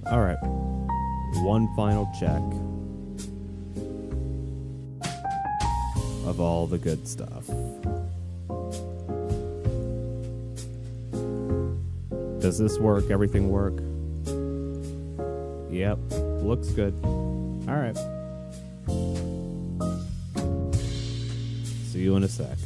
All right. One final check of all the good stuff. Does this work? Everything work? Yep. Looks good. All right. See you in a sec.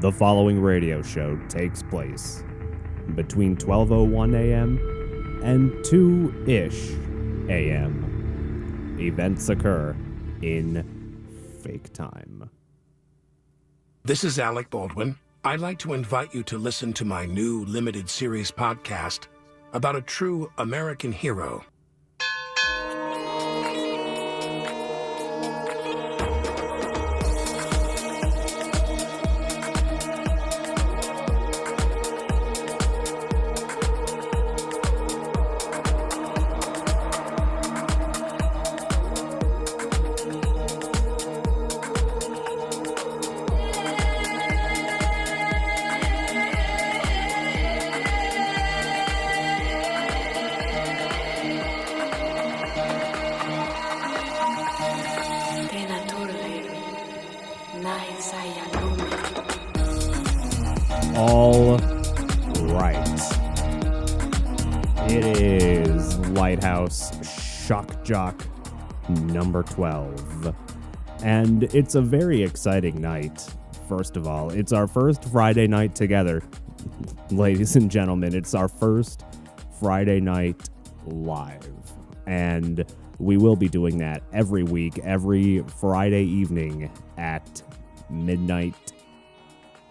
The following radio show takes place between 12:01 a.m. and 2-ish a.m. Events occur in fake time. This is Alec Baldwin. I'd like to invite you to listen to my new limited series podcast about a true American hero. All right. It is Lighthouse Jock number 12. And it's a very exciting night. First of all, it's our first Friday night together. Ladies and gentlemen, it's our first Friday night live. And we will be doing that every week, every Friday evening at midnight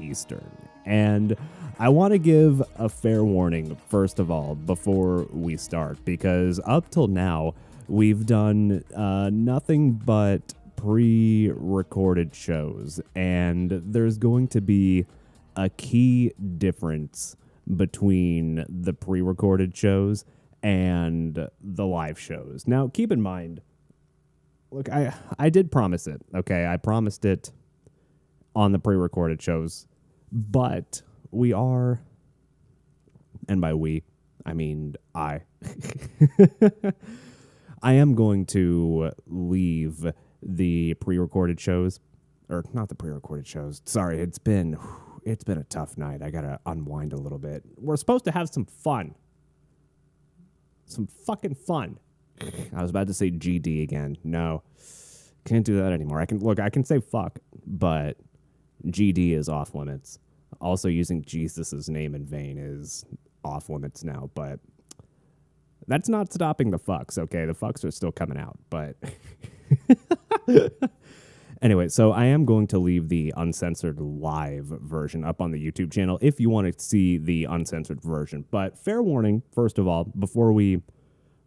Eastern. And I want to give a fair warning, first of all, before we start, because up till now, we've done nothing but pre-recorded shows, and there's going to be a key difference between the pre-recorded shows and the live shows. Now, keep in mind, look, I did promise it, okay? I promised it on the pre-recorded shows. But we are, and by we, I mean I, I am going to leave the pre-recorded shows, or not the pre-recorded shows. Sorry, it's been a tough night. I gotta unwind a little bit. We're supposed to have some fun. Some fucking fun. I was about to say GD again. No, can't do that anymore. I can say fuck, but GD is off limits. Also, using Jesus' name in vain is off limits now, but that's not stopping the fucks, okay? The fucks are still coming out, but anyway, so I am going to leave the uncensored live version up on the YouTube channel if you want to see the uncensored version. But fair warning, first of all, before we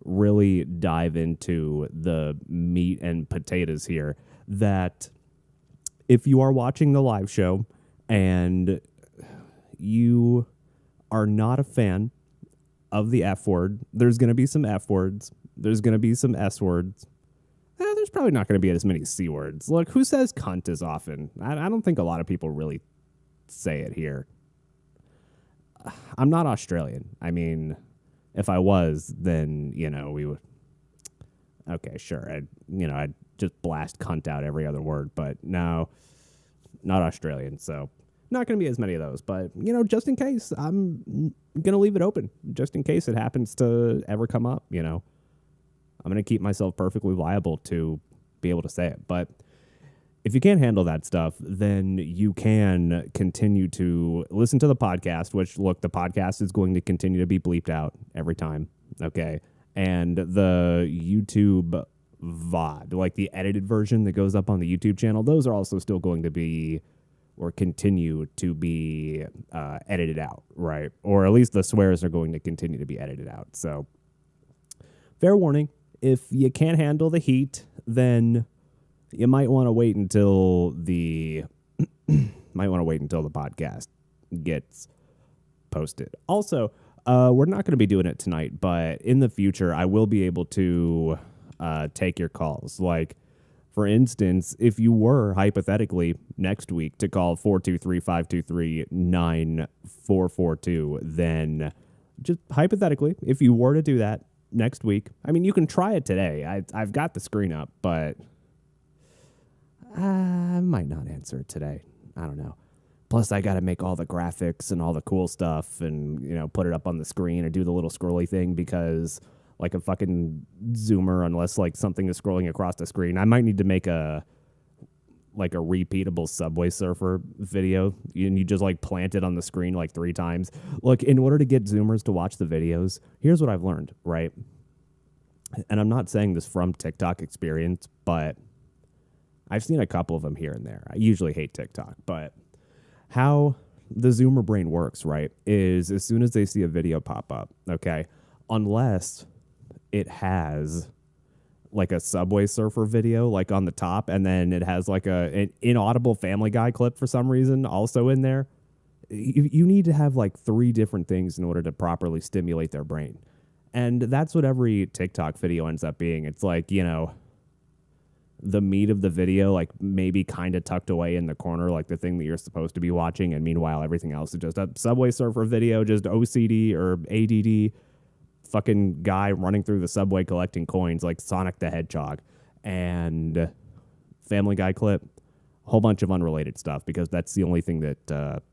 really dive into the meat and potatoes here, that if you are watching the live show and you are not a fan of the F word, there's going to be some F words. There's going to be some S words. There's probably not going to be as many C words. Look, who says cunt as often? I don't think a lot of people really say it here. I'm not Australian. I mean, if I was, then, we would. Okay, sure. I'd just blast cunt out every other word. But no, not Australian. So not going to be as many of those. But, just in case, I'm going to leave it open. Just in case it happens to ever come up, I'm going to keep myself perfectly liable to be able to say it. But if you can't handle that stuff, then you can continue to listen to the podcast, which, look, the podcast is going to continue to be bleeped out every time, okay? And the YouTube VOD, like the edited version that goes up on the YouTube channel, those are also still going to be or continue to be edited out, right? Or at least the swears are going to continue to be edited out. So fair warning. If you can't handle the heat, then you might want to wait until the podcast gets posted. Also, we're not going to be doing it tonight, but in the future, I will be able to take your calls. Like, for instance, if you were hypothetically next week to call 423-523-9442, then just hypothetically, if you were to do that next week, I mean, you can try it today. I've got the screen up, but I might not answer it today. I don't know. Plus, I got to make all the graphics and all the cool stuff and, put it up on the screen or do the little scrolly thing because, like a fucking zoomer, unless, like, something is scrolling across the screen, I might need to make a repeatable Subway Surfer video and you just, like, plant it on the screen, like, 3 times. Look, in order to get zoomers to watch the videos, here's what I've learned, right? And I'm not saying this from TikTok experience, but I've seen a couple of them here and there. I usually hate TikTok, but how the Zoomer brain works, right, is as soon as they see a video pop up, okay, unless it has like a Subway Surfer video like on the top and then it has like an inaudible Family Guy clip for some reason also in there, you need to have like 3 different things in order to properly stimulate their brain. And that's what every TikTok video ends up being. It's like, the meat of the video, like maybe kind of tucked away in the corner, like the thing that you're supposed to be watching. And meanwhile, everything else is just a Subway Surfer video, just OCD or ADD fucking guy running through the subway collecting coins like Sonic the Hedgehog, and Family Guy clip, a whole bunch of unrelated stuff because that's the only thing that that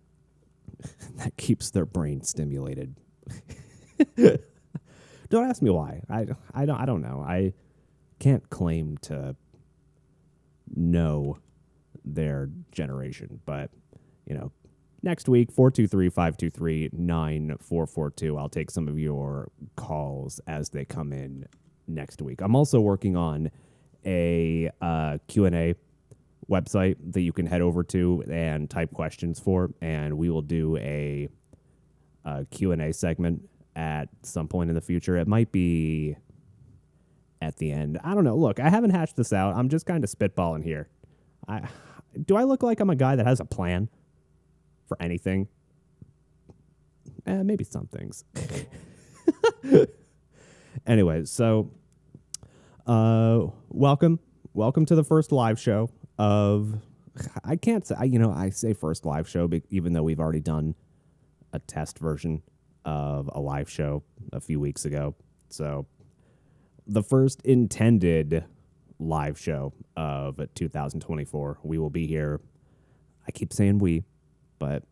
keeps their brain stimulated. Don't ask me why. I don't know. I can't claim to know their generation, but next week, 423-523-9442. I'll take some of your calls as they come in next week. I'm also working on a Q&A website that you can head over to and type questions for, and we will do a Q&A segment at some point in the future. It might be at the end. I don't know. Look, I haven't hashed this out. I'm just kind of spitballing here. Do I look like I'm a guy that has a plan for anything? Maybe some things. Anyway, so welcome to the first live show of, I can't say, I say first live show, even though we've already done a test version of a live show a few weeks ago. So the first intended live show of 2024. We will be here. I keep saying we, but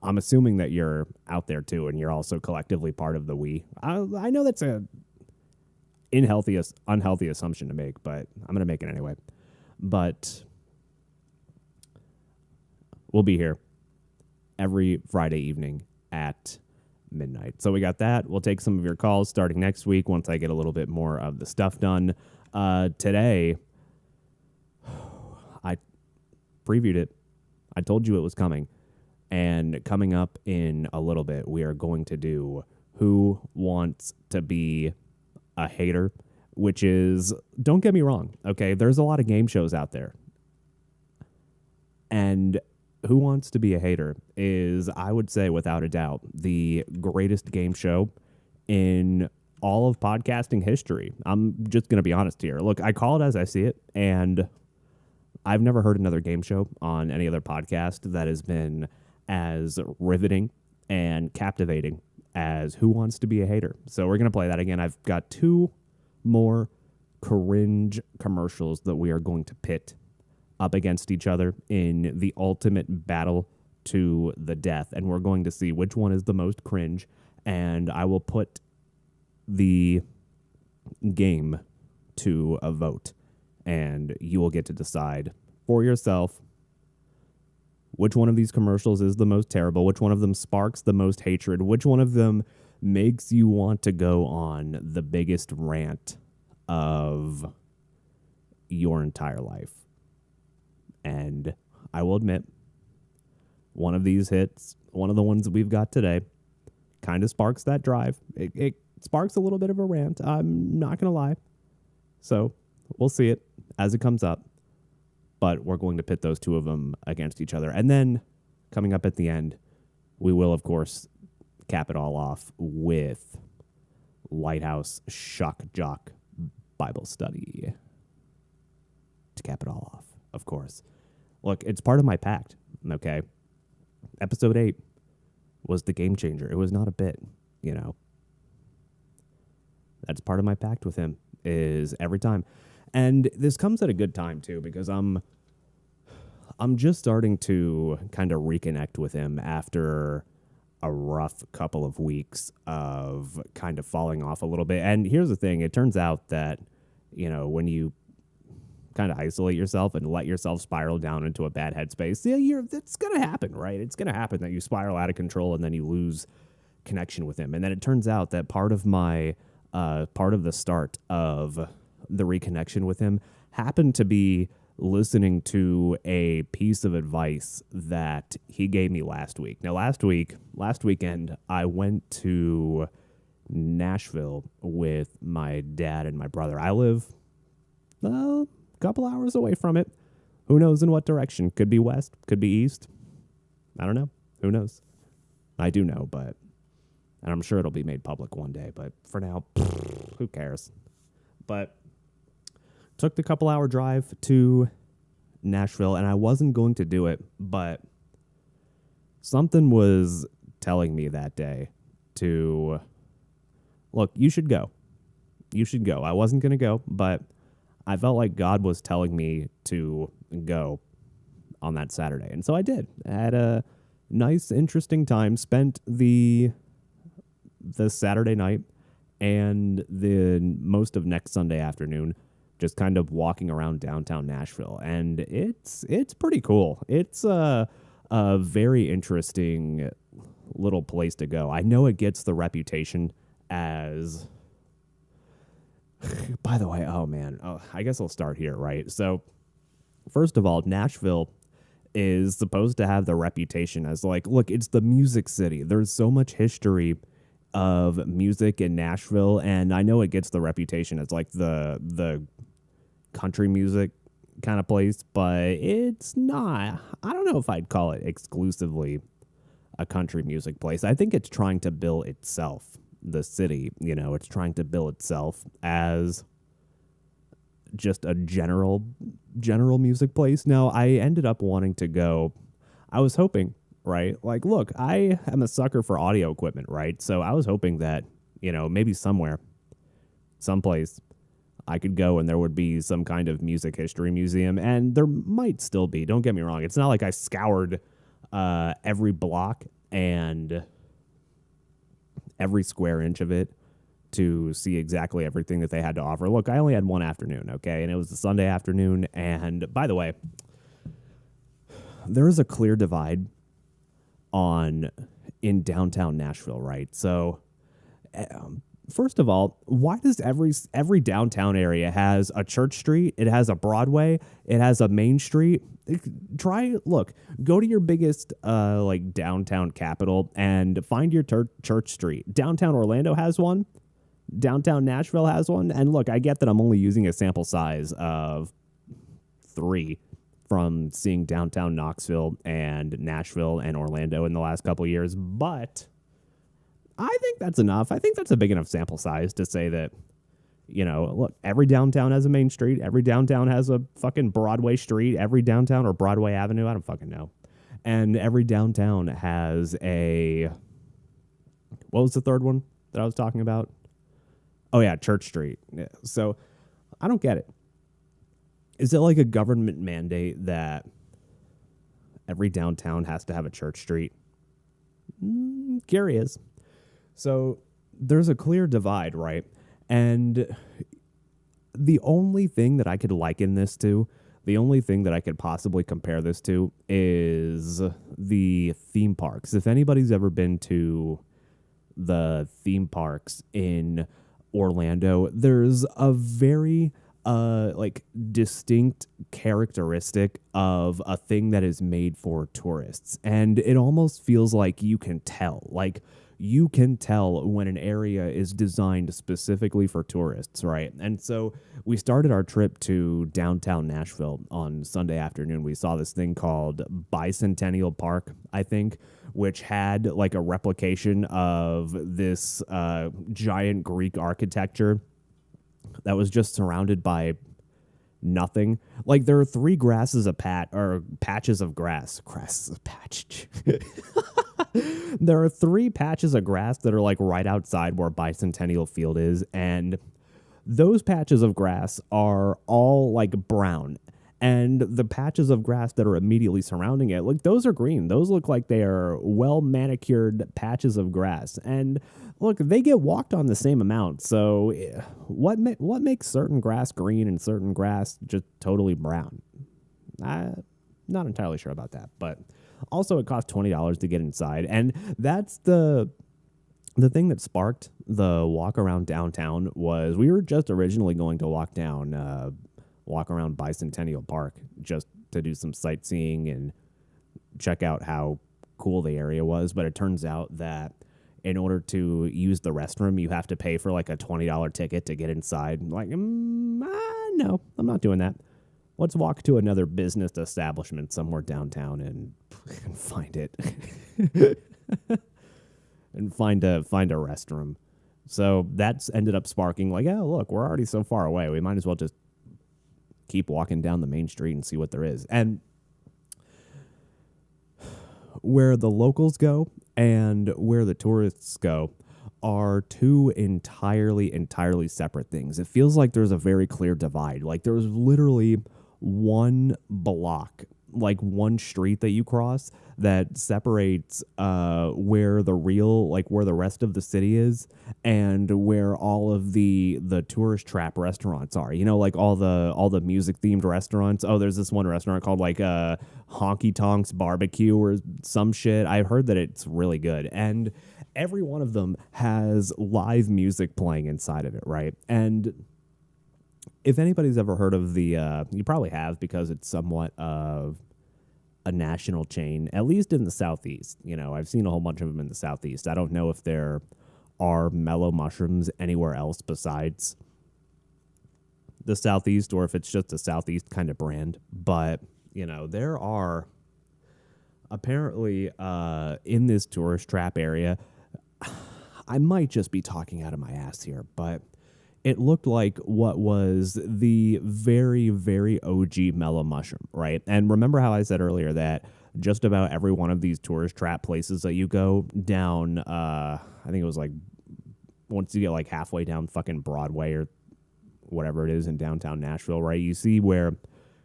I'm assuming that you're out there too, and you're also collectively part of the we. I know that's a unhealthy assumption to make, but I'm going to make it anyway. But we'll be here every Friday evening at midnight. So we got that. We'll take some of your calls starting next week once I get a little bit more of the stuff done. Today, I previewed it. I told you it was coming. And coming up in a little bit, we are going to do Who Wants to Be a hater, which is, don't get me wrong, okay? There's a lot of game shows out there. And Who Wants to Be a Hater is, I would say, without a doubt, the greatest game show in all of podcasting history. I'm just going to be honest here. Look, I call it as I see it, and I've never heard another game show on any other podcast that has been as riveting and captivating as Who Wants to Be a Hater. So we're going to play that again. I've got 2 more cringe commercials that we are going to pit up against each other in the ultimate battle to the death. And we're going to see which one is the most cringe. And I will put the game to a vote. And you will get to decide for yourself which one of these commercials is the most terrible, which one of them sparks the most hatred, which one of them makes you want to go on the biggest rant of your entire life. And I will admit, one of these hits, one of the ones that we've got today, kind of sparks that drive. It sparks a little bit of a rant. I'm not going to lie. So we'll see it as it comes up. But we're going to pit those 2 of them against each other. And then coming up at the end, we will, of course, cap it all off with Lighthouse Shock Jock Bible Study. To cap it all off, of course. Look, it's part of my pact, okay? Episode 8 was the game changer. It was not a bit, you know. That's part of my pact with him, is every time. And this comes at a good time, too, because I'm just starting to kind of reconnect with him after a rough couple of weeks of kind of falling off a little bit. And here's the thing. It turns out that, you know, when you kind of isolate yourself and let yourself spiral down into a bad headspace, yeah, it's going to happen, right? It's going to happen that you spiral out of control and then you lose connection with him. And then it turns out that part of the start of the reconnection with him happened to be listening to a piece of advice that he gave me last week. Now, last weekend, I went to Nashville with my dad and my brother. I live a couple hours away from it. Who knows in what direction? Could be west, could be east. I don't know. Who knows? I do know, and I'm sure it'll be made public one day, but for now, who cares? But took the couple hour drive to Nashville, and I wasn't going to do it, but something was telling me that day to, look, you should go. You should go. I wasn't going to go, but I felt like God was telling me to go on that Saturday. And so I did. I had a nice, interesting time. Spent the Saturday night and the most of next Sunday afternoon just kind of walking around downtown Nashville. And it's pretty cool. It's a very interesting little place to go. I know it gets the reputation as... By the way, I guess I'll start here, right? So, first of all, Nashville is supposed to have the reputation as like, look, it's the music city. There's so much history of music in Nashville, and I know it gets the reputation as like the country music kind of place, but it's not. I don't know if I'd call it exclusively a country music place. I think it's trying to bill itself. The city, you know, it's trying to bill itself as just a general music place. Now, I ended up wanting to go. I was hoping, right? Like, look, I am a sucker for audio equipment, right? So I was hoping that, you know, maybe someplace I could go and there would be some kind of music history museum, and there might still be. Don't get me wrong. It's not like I scoured every block and every square inch of it to see exactly everything that they had to offer. Look, I only had one afternoon, okay? And it was a Sunday afternoon. And by the way, there is a clear divide in downtown Nashville, right? So, first of all, why does every downtown area has a church street? It has a Broadway. It has a main street. Go to your biggest downtown capital and find your church street. Downtown Orlando has one. Downtown Nashville has one. And look, I get that I'm only using a sample size of 3 from seeing downtown Knoxville and Nashville and Orlando in the last couple of years, but I think that's enough. I think that's a big enough sample size to say that, look, every downtown has a main street. Every downtown has a fucking Broadway street. Every downtown or Broadway Avenue, I don't fucking know. And every downtown has what was the third one that I was talking about? Oh yeah, Church Street. Yeah. So I don't get it. Is it like a government mandate that every downtown has to have a church street? Curious. So there's a clear divide, right? And the only thing that I could liken this to, the only thing that I could possibly compare this to is the theme parks. If anybody's ever been to the theme parks in Orlando, there's a very distinct characteristic of a thing that is made for tourists. And it almost feels like you can tell when an area is designed specifically for tourists, right? And so we started our trip to downtown Nashville on Sunday afternoon. We saw this thing called Bicentennial Park, I think, which had like a replication of this giant Greek architecture that was just surrounded by nothing. Like there are 3 patches of grass. Grass is a patch. There are 3 patches of grass that are like right outside where Bicentennial Field is, and those patches of grass are all like brown. And the patches of grass that are immediately surrounding it, like those are green. Those look like they are well manicured patches of grass. And look, they get walked on the same amount. So what makes certain grass green and certain grass just totally brown? I'm not entirely sure about that. But also it costs $20 to get inside. And that's the thing that sparked the walk around downtown was we were just originally going to walk around Bicentennial Park just to do some sightseeing and check out how cool the area was. But it turns out that in order to use the restroom, you have to pay for like a $20 ticket to get inside. Like, no, I'm not doing that. Let's walk to another business establishment somewhere downtown and find it and find a restroom. So that's ended up sparking like, oh, look, we're already so far away. We might as well just keep walking down the main street and see what there is. And where the locals go and where the tourists go are 2 entirely separate things. It feels like there's a very clear divide. Like there's literally one block, like one street that you cross that separates where the rest of the city is and where all of the tourist trap restaurants are. Like all the music themed restaurants. Oh, there's this one restaurant called like Honky Tonks Barbecue or some shit. I've heard that it's really good. And every one of them has live music playing inside of it, right? And if anybody's ever heard of you probably have because it's somewhat of a national chain, at least in the Southeast. I've seen a whole bunch of them in the Southeast. I don't know if there are mellow mushrooms anywhere else besides the Southeast or if it's just a Southeast kind of brand. But, there are apparently in this tourist trap area, I might just be talking out of my ass here, but it looked like what was the very, very OG mellow mushroom, right? And remember how I said earlier that just about every one of these tourist trap places that you go down, I think it was like once you get like halfway down fucking Broadway or whatever it is in downtown Nashville, right? You see where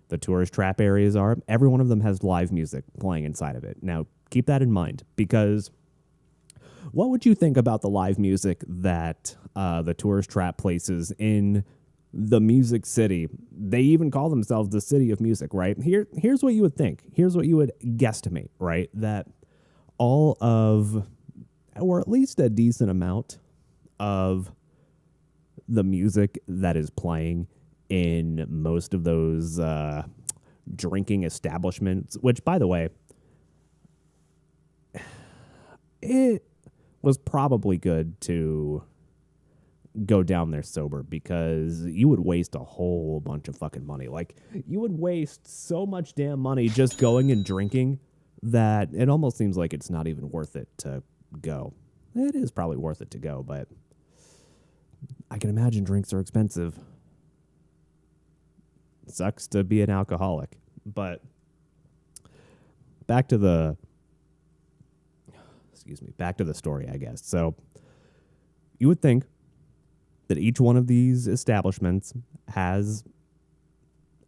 the tourist trap areas are. Every one of them has live music playing inside of it. Now, keep that in mind because what would you think about the live music that the tourist trap places in the Music City? They even call themselves the City of Music, right? Here's what you would think. Here's what you would guesstimate, right? That all of, or at least a decent amount of the music that is playing in most of those drinking establishments, which, by the way, it was probably good to go down there sober, because you would waste a whole bunch of fucking money. Like, you would waste so much damn money just going and drinking that it almost seems like it's not even worth it to go. It is probably worth it to go, but I can imagine drinks are expensive. Sucks to be an alcoholic. But back to the story, I guess. So you would think that each one of these establishments has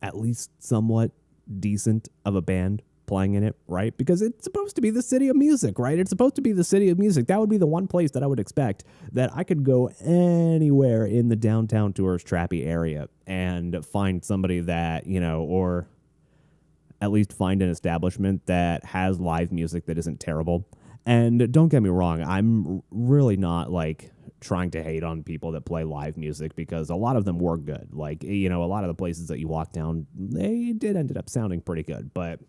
at least somewhat decent of a band playing in it, right? Because it's supposed to be the city of music, right? It's supposed to be the city of music. That would be the one place that I would expect that I could go anywhere in the downtown tourist trappy area and find somebody that, or at least find an establishment that has live music that isn't terrible. And don't get me wrong, I'm really not like trying to hate on people that play live music, because a lot of them were good. Like, a lot of the places that you walk down, they did ended up sounding pretty good. But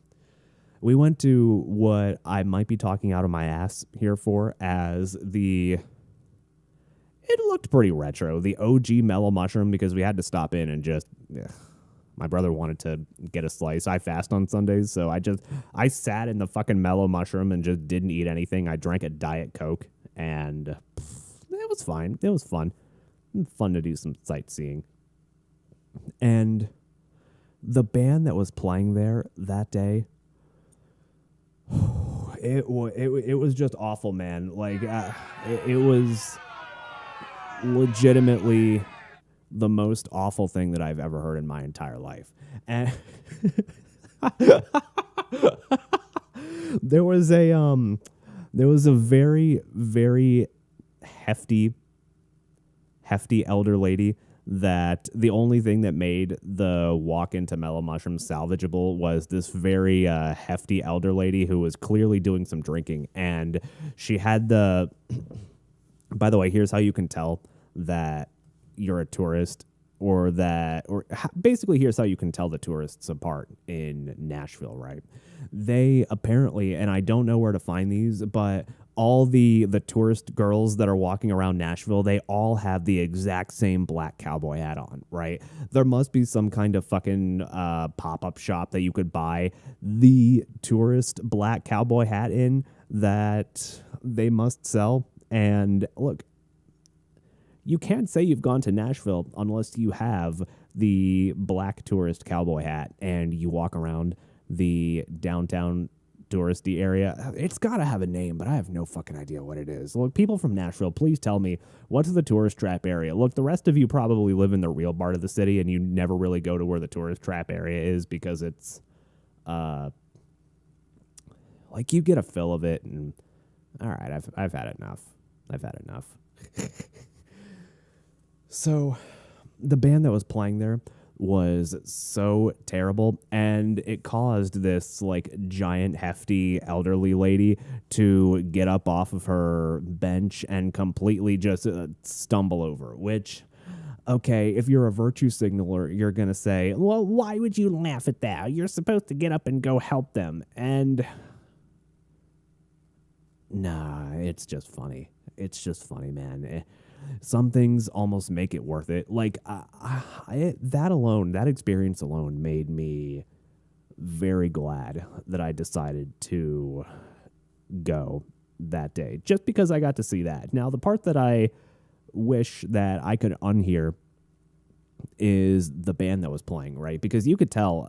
we went to what I might be talking out of my ass here for as it looked pretty retro, the OG Mellow Mushroom, because we had to stop in and just, my brother wanted to get a slice. I fast on Sundays, so I sat in the fucking Mellow Mushroom and just didn't eat anything. I drank a Diet Coke, and it was fine. It was fun. Fun to do some sightseeing. And the band that was playing there that day, it was just awful, man. Like, it was legitimately the most awful thing that I've ever heard in my entire life. And there was a very, very hefty elder lady that the only thing that made the walk into Mellow Mushroom salvageable was this very hefty elder lady who was clearly doing some drinking. And she had by the way, here's how you can tell that you're a tourist, basically here's how you can tell the tourists apart in Nashville, right? They apparently, and I don't know where to find these, but all the tourist girls that are walking around Nashville, they all have the exact same black cowboy hat on, right? There must be some kind of fucking pop-up shop that you could buy the tourist black cowboy hat in that they must sell. And look, you can't say you've gone to Nashville unless you have the black tourist cowboy hat and you walk around the downtown touristy area. It's got to have a name, but I have no fucking idea what it is. Look, people from Nashville, please tell me, what's the tourist trap area? Look, the rest of you probably live in the real part of the city and you never really go to where the tourist trap area is, because it's like you get a fill of it and all right, I've had enough. I've had enough. So the band that was playing there was so terrible, and it caused this like giant hefty elderly lady to get up off of her bench and completely just stumble over, which, okay, if you're a virtue signaler, you're going to say, well, why would you laugh at that? You're supposed to get up and go help them. And nah, it's just funny. It's just funny, man. Some things almost make it worth it. Like, that experience alone made me very glad that I decided to go that day, just because I got to see that. Now, the part that I wish that I could unhear is the band that was playing, right? Because you could tell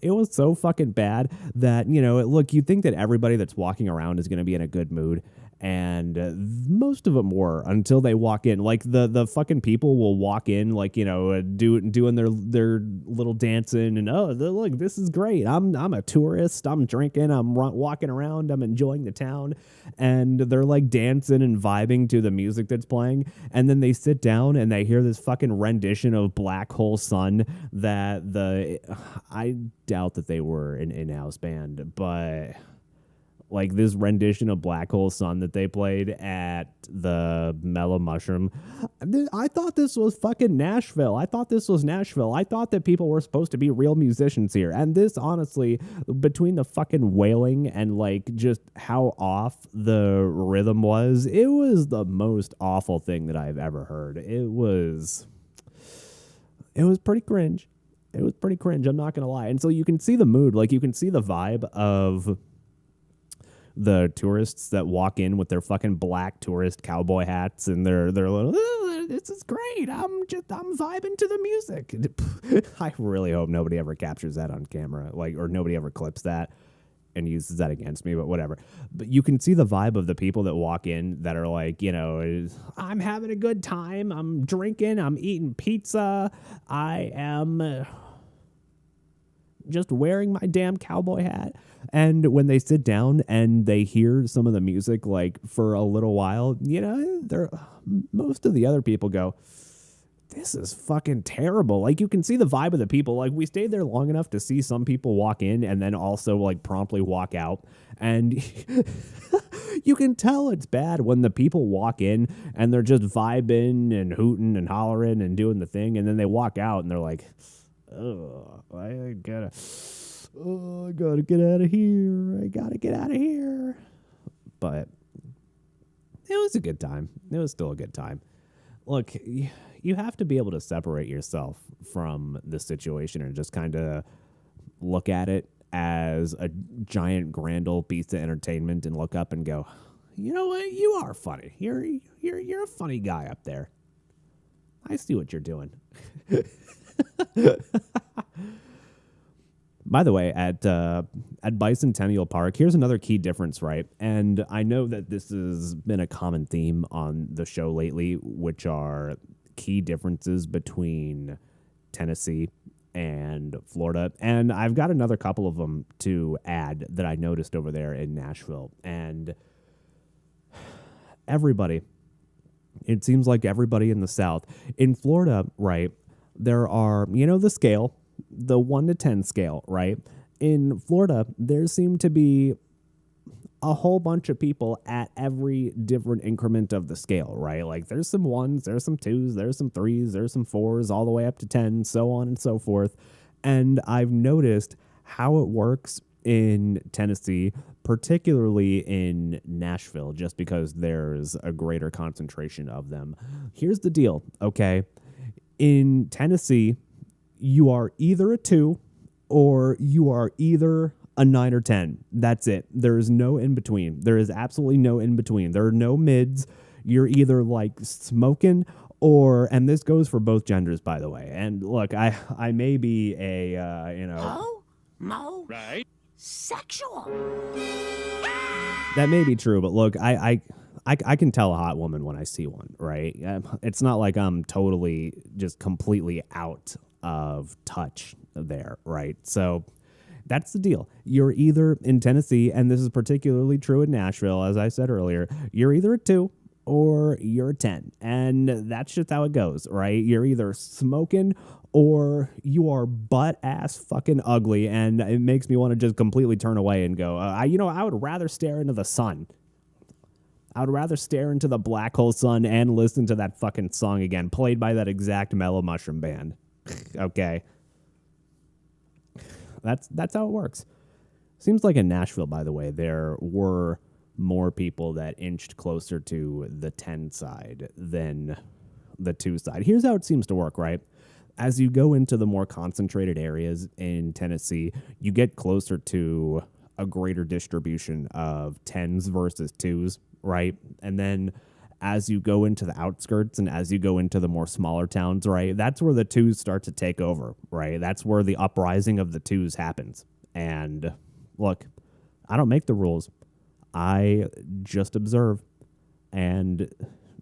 it was so fucking bad that, look, you'd think that everybody that's walking around is going to be in a good mood. And most of them were, until they walk in. Like the fucking people will walk in, like, doing their little dancing, and look, this is great. I'm a tourist. I'm drinking. I'm walking around. I'm enjoying the town, and they're like dancing and vibing to the music that's playing. And then they sit down and they hear this fucking rendition of Black Hole Sun that I doubt that they were an in-house band, but Like this rendition of Black Hole Sun that they played at the Mellow Mushroom. I thought this was fucking Nashville. I thought this was Nashville. I thought that people were supposed to be real musicians here. And this, honestly, between the fucking wailing and like just how off the rhythm was, it was the most awful thing that I've ever heard. It was pretty cringe. It was pretty cringe. I'm not going to lie. And so you can see the mood, like you can see the vibe of the tourists that walk in with their fucking black tourist cowboy hats and they're little, oh, this is great. I'm vibing to the music. I really hope nobody ever captures that on camera, like, or nobody ever clips that and uses that against me, but whatever. But you can see the vibe of the people that walk in that are like, you know, I'm having a good time. I'm drinking. I'm eating pizza. I am just wearing my damn cowboy hat. And when they sit down and they hear some of the music, like for a little while, you know, most of the other people go, this is fucking terrible. Like you can see the vibe of the people. Like we stayed there long enough to see some people walk in and then also like promptly walk out. And you can tell it's bad when the people walk in and they're just vibing and hooting and hollering and doing the thing. And then they walk out and they're like, oh, I gotta get out of here. I gotta get out of here. But it was a good time. It was still a good time. Look, you have to be able to separate yourself from the situation and just kind of look at it as a giant grand old piece of entertainment and look up and go, you know what? You are funny. You're a funny guy up there. I see what you're doing. By the way, at Bicentennial Park, here's another key difference, right? And I know that this has been a common theme on the show lately, which are key differences between Tennessee and Florida. And I've got another couple of them to add that I noticed over there in Nashville. And it seems like everybody in the South. In Florida, right, there are, you know, the scale, the 1 to 10 scale, right? In Florida, there seem to be a whole bunch of people at every different increment of the scale, right? Like there's some 1s, there's some 2s, there's some 3s, there's some 4s, all the way up to 10, so on and so forth. And I've noticed how it works in Tennessee, particularly in Nashville, just because there's a greater concentration of them. Here's the deal, okay? In Tennessee, you are either a 2 or you are either a 9 or 10. That's it. There is no in between. There is absolutely no in between. There are no mids. You're either like smoking or, and this goes for both genders, by the way. And look, I may be a, No, right? Sexual. That may be true, but look, I can tell a hot woman when I see one, right? It's not like I'm totally just completely out of touch there, right? So that's the deal. You're either in Tennessee, and this is particularly true in Nashville, as I said earlier, you're either a 2 or you're a 10. And that's just how it goes, right? You're either smoking or you are butt-ass fucking ugly, and it makes me want to just completely turn away and go, I would rather stare into the sun. I would rather stare into the Black Hole Sun and listen to that fucking song again, played by that exact Mellow Mushroom band. Okay. That's how it works. Seems like in Nashville, by the way, there were more people that inched closer to the 10 side than the 2 side. Here's how it seems to work, right? As you go into the more concentrated areas in Tennessee, you get closer to a greater distribution of 10s versus 2s, right? And then as you go into the outskirts and as you go into the more smaller towns, right, that's where the 2s start to take over, right? That's where the uprising of the 2s happens. And look, I don't make the rules. I just observe and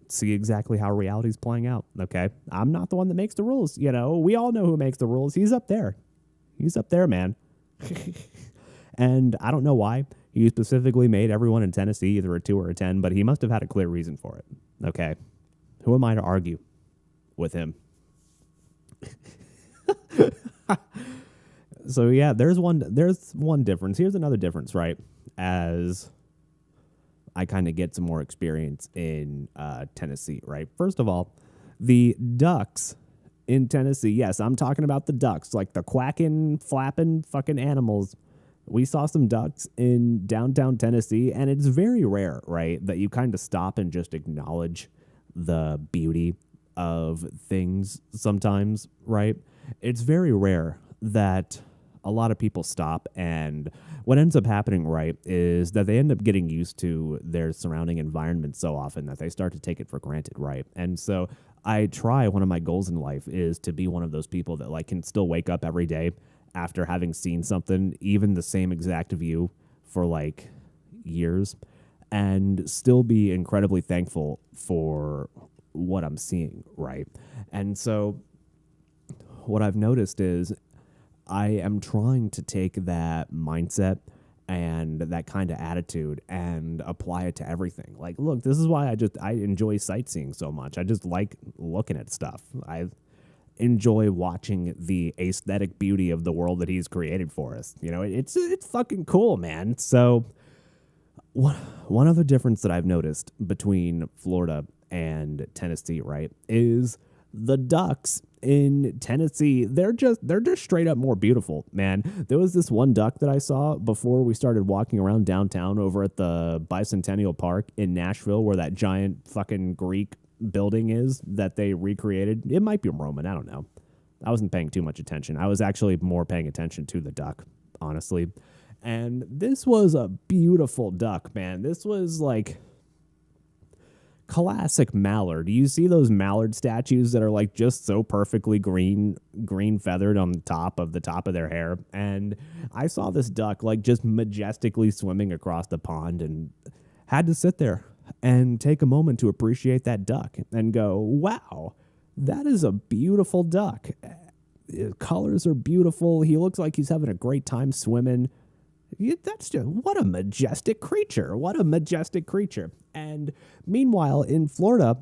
see exactly how reality's playing out, okay? I'm not the one that makes the rules, you know? We all know who makes the rules. He's up there. He's up there, man. And I don't know why he specifically made everyone in Tennessee either a 2 or a 10, but he must have had a clear reason for it, okay? Who am I to argue with him? So, yeah, there's one difference. Here's another difference, right? As I kind of get some more experience in Tennessee, right? First of all, the ducks in Tennessee, yes, I'm talking about the ducks, like the quacking, flapping fucking animals. We saw some ducks in downtown Tennessee, and it's very rare, right, that you kind of stop and just acknowledge the beauty of things sometimes, right? It's very rare that a lot of people stop, and what ends up happening, right, is that they end up getting used to their surrounding environment so often that they start to take it for granted, right? And so one of my goals in life is to be one of those people that like can still wake up every day after having seen something, even the same exact view for like years, and still be incredibly thankful for what I'm seeing, right? And so what I've noticed is I am trying to take that mindset and that kind of attitude and apply it to everything. Like, look, this is why I enjoy sightseeing so much. I just like looking at stuff. I enjoy watching the aesthetic beauty of the world that he's created for us. You know, it's fucking cool, man. So one other difference that I've noticed between Florida and Tennessee, right, is the ducks in Tennessee. They're just straight up more beautiful, man. There was this one duck that I saw before we started walking around downtown over at the Bicentennial Park in Nashville, where that giant fucking Greek building is that they recreated. It might be Roman, I don't know. I wasn't paying too much attention. I was actually more paying attention to the duck, honestly. And this was a beautiful duck, man. This was like classic mallard. You see those mallard statues that are like just so perfectly green feathered on the top of their hair. And I saw this duck like just majestically swimming across the pond and had to sit there and take a moment to appreciate that duck and go, wow, that is a beautiful duck. His colors are beautiful. He looks like he's having a great time swimming. That's just, what a majestic creature. What a majestic creature. And meanwhile, in Florida,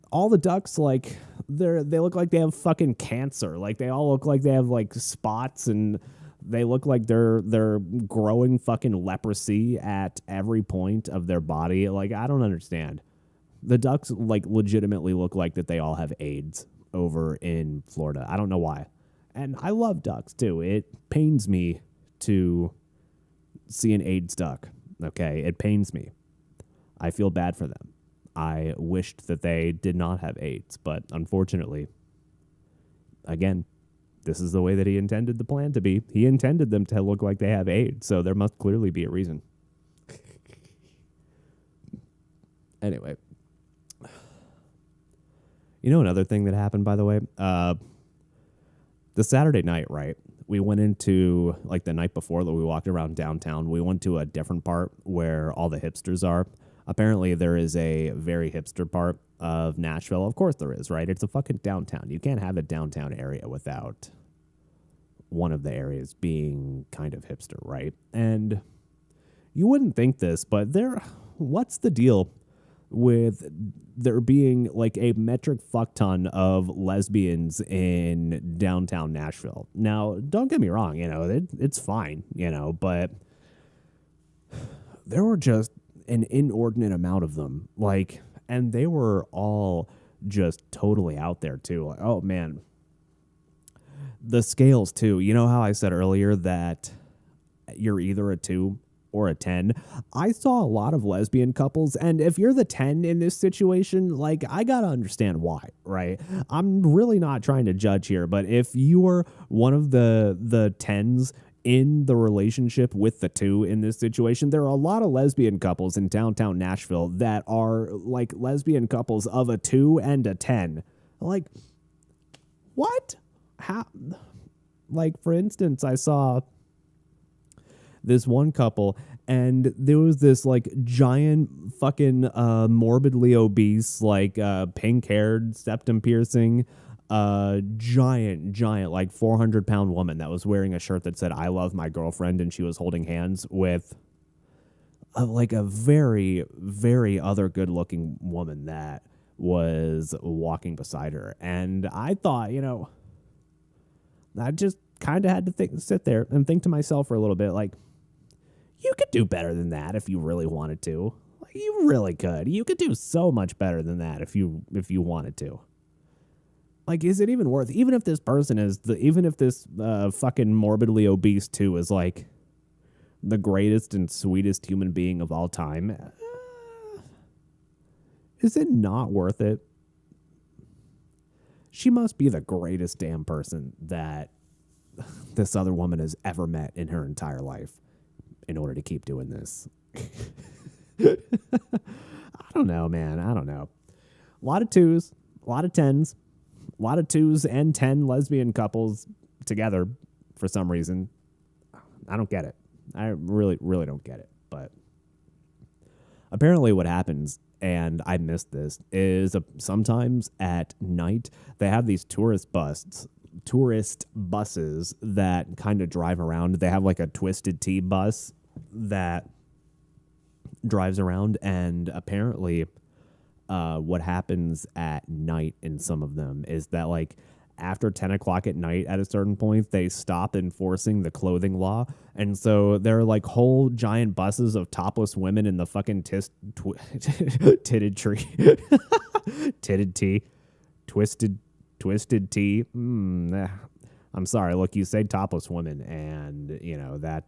all the ducks, like, they look like they have fucking cancer. Like, they all look like they have, like, spots, and they look like they're growing fucking leprosy at every point of their body. Like, I don't understand. The ducks, like, legitimately look like that they all have AIDS over in Florida. I don't know why. And I love ducks, too. It pains me to see an AIDS duck. Okay, it pains me. I feel bad for them. I wished that they did not have AIDS, but unfortunately, again, this is the way that he intended the plan to be. He intended them to look like they have AIDS, so there must clearly be a reason. Anyway. You know another thing that happened, by the way? The Saturday night, right? We went into, like the night before that we walked around downtown, we went to a different part where all the hipsters are. Apparently there is a very hipster part of Nashville. Of course there is, right? It's a fucking downtown. You can't have a downtown area without one of the areas being kind of hipster, right? And you wouldn't think this, but what's the deal with there being like a metric fuck ton of lesbians in downtown Nashville? Now, don't get me wrong, it's fine, but there were just an inordinate amount of them, like, and they were all just totally out there too. Like, oh man, the scales too. You know how I said earlier that you're either a 2 or a 10? I saw a lot of lesbian couples, and if you're the 10 in this situation, like, I gotta understand why, right? I'm really not trying to judge here, but if you're one of the 10s in the relationship with the 2 in this situation, there are a lot of lesbian couples in downtown Nashville that are like lesbian couples of a 2 and a 10. Like, what? How? Like, for instance, I saw this one couple, and there was this like giant fucking morbidly obese, like pink-haired, septum piercing, giant like 400-pound woman that was wearing a shirt that said "I love my girlfriend," and she was holding hands with like a very, very other good-looking woman that was walking beside her. And I thought, I just kind of had to sit there and think to myself for a little bit, like, you could do better than that if you really wanted to. You really could. You could do so much better than that if you wanted to. Like, is it even worth? Even if this person is even if this fucking morbidly obese too is like the greatest and sweetest human being of all time, is it not worth it? She must be the greatest damn person that this other woman has ever met in her entire life in order to keep doing this. I don't know, man. I don't know. A lot of 2s, a lot of 10s, a lot of 2s and 10 lesbian couples together for some reason. I don't get it. I really, really don't get it. But apparently what happens, and I missed this, is sometimes at night they have these tourist buses that kind of drive around. They have like a Twisted Tea bus that drives around, and apparently what happens at night in some of them is that like after 10 o'clock at night at a certain point, they stop enforcing the clothing law. And so there are like whole giant buses of topless women in the fucking titted tree. Titted tea. Twisted tea. I'm sorry. Look, you say topless women, and you know that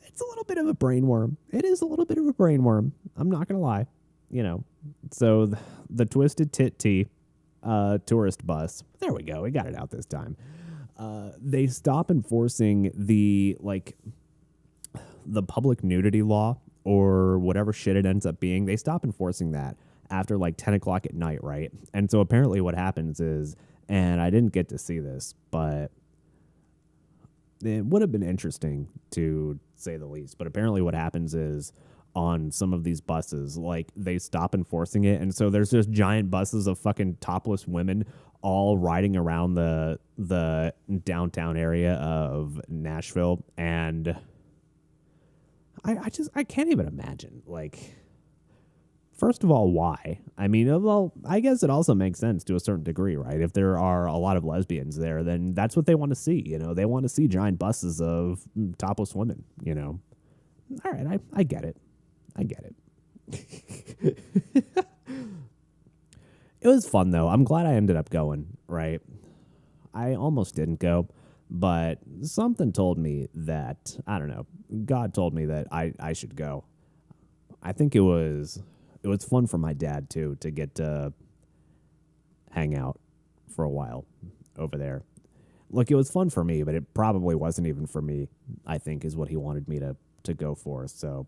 it's a little bit of a brainworm. It is a little bit of a brainworm. I'm not gonna lie. You know, so the Twisted Tit Tea tourist bus. There we go. We got it out this time. They stop enforcing the public nudity law or whatever shit it ends up being. They stop enforcing that after like 10 o'clock at night, right? And so apparently what happens is, and I didn't get to see this, but it would have been interesting to say the least. But apparently what happens is on some of these buses, like they stop enforcing it. And so there's just giant buses of fucking topless women all riding around the downtown area of Nashville. And I can't even imagine, like, first of all, why? I mean, well, I guess it also makes sense to a certain degree, right? If there are a lot of lesbians there, then that's what they want to see. You know, they want to see giant buses of topless women, you know. All right, I get it. I get it. It was fun, though. I'm glad I ended up going, right? I almost didn't go, but something told me that, I don't know, God told me that I should go. I think it was fun for my dad, too, to get to hang out for a while over there. Look, it was fun for me, but it probably wasn't even for me, I think, is what he wanted me to go for. So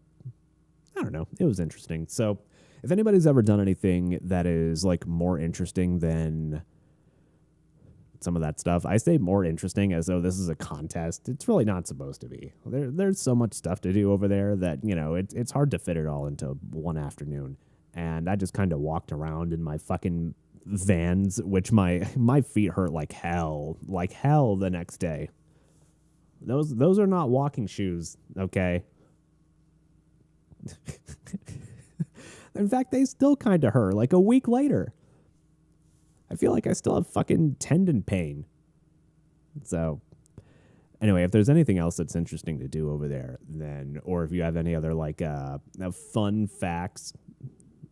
I don't know. It was interesting. So if anybody's ever done anything that is like more interesting than some of that stuff, I say more interesting as though this is a contest. It's really not supposed to be. There's so much stuff to do over there that, you know, it's hard to fit it all into one afternoon. And I just kind of walked around in my fucking Vans, which my feet hurt like hell the next day. Those are not walking shoes, okay? In fact, they still kind of hurt like a week later. I feel like I still have fucking tendon pain. So anyway, if there's anything else that's interesting to do over there, then, or if you have any other like fun facts,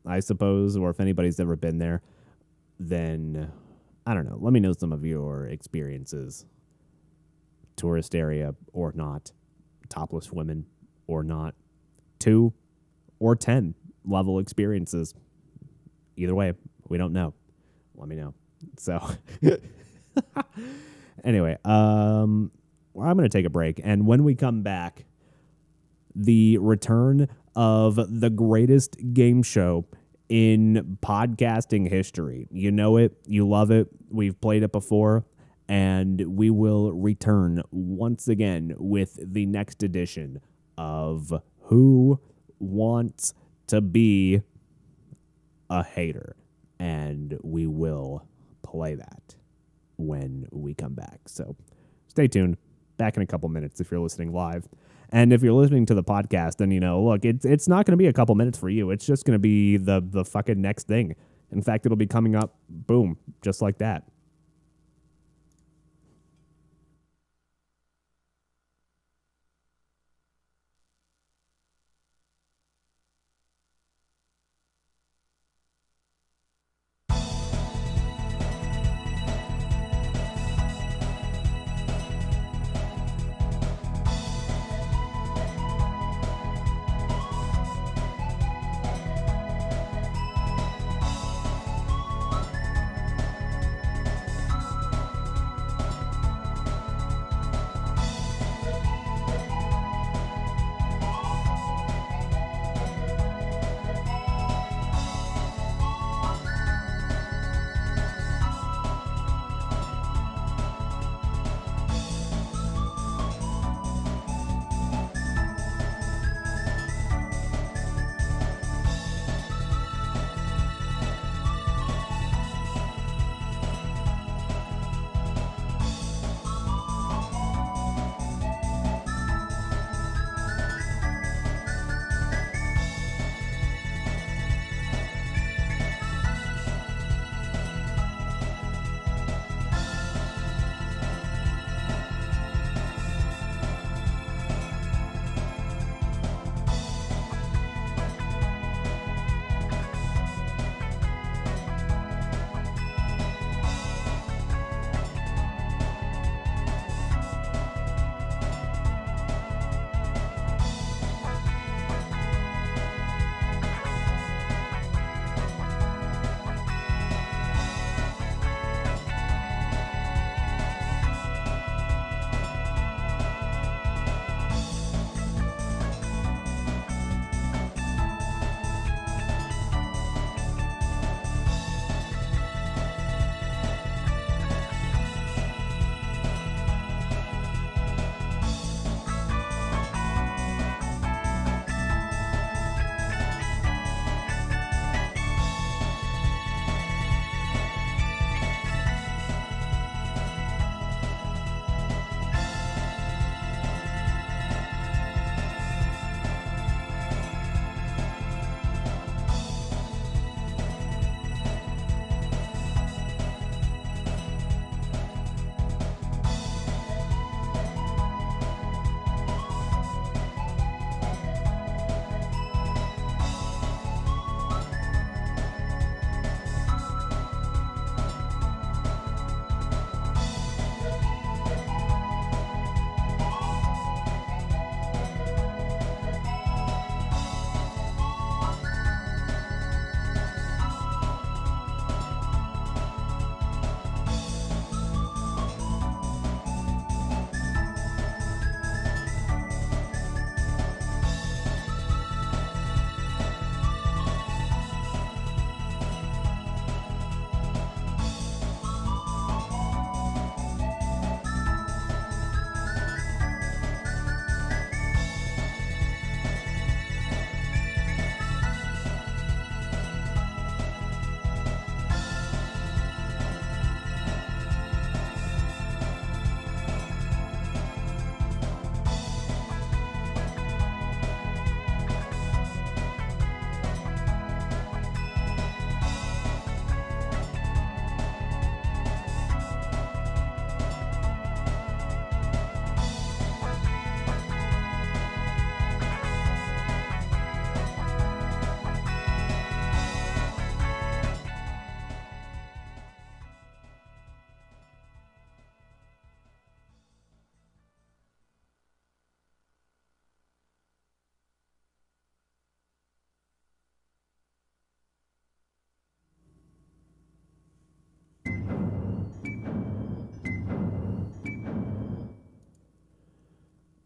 I suppose, or if anybody's ever been there, then I don't know. Let me know some of your experiences. Tourist area or not, topless women or not, 2 or 10 level experiences. Either way, we don't know. Let me know. So anyway, I'm going to take a break. And when we come back, the return of the greatest game show in podcasting history. You know it. You love it. We've played it before. And we will return once again with the next edition of Who Wants to Be a Hater. And we will play that when we come back. So stay tuned. Back in a couple minutes if you're listening live. And if you're listening to the podcast, then, you know, look, it's not going to be a couple minutes for you. It's just going to be the fucking next thing. In fact, it'll be coming up, boom, just like that.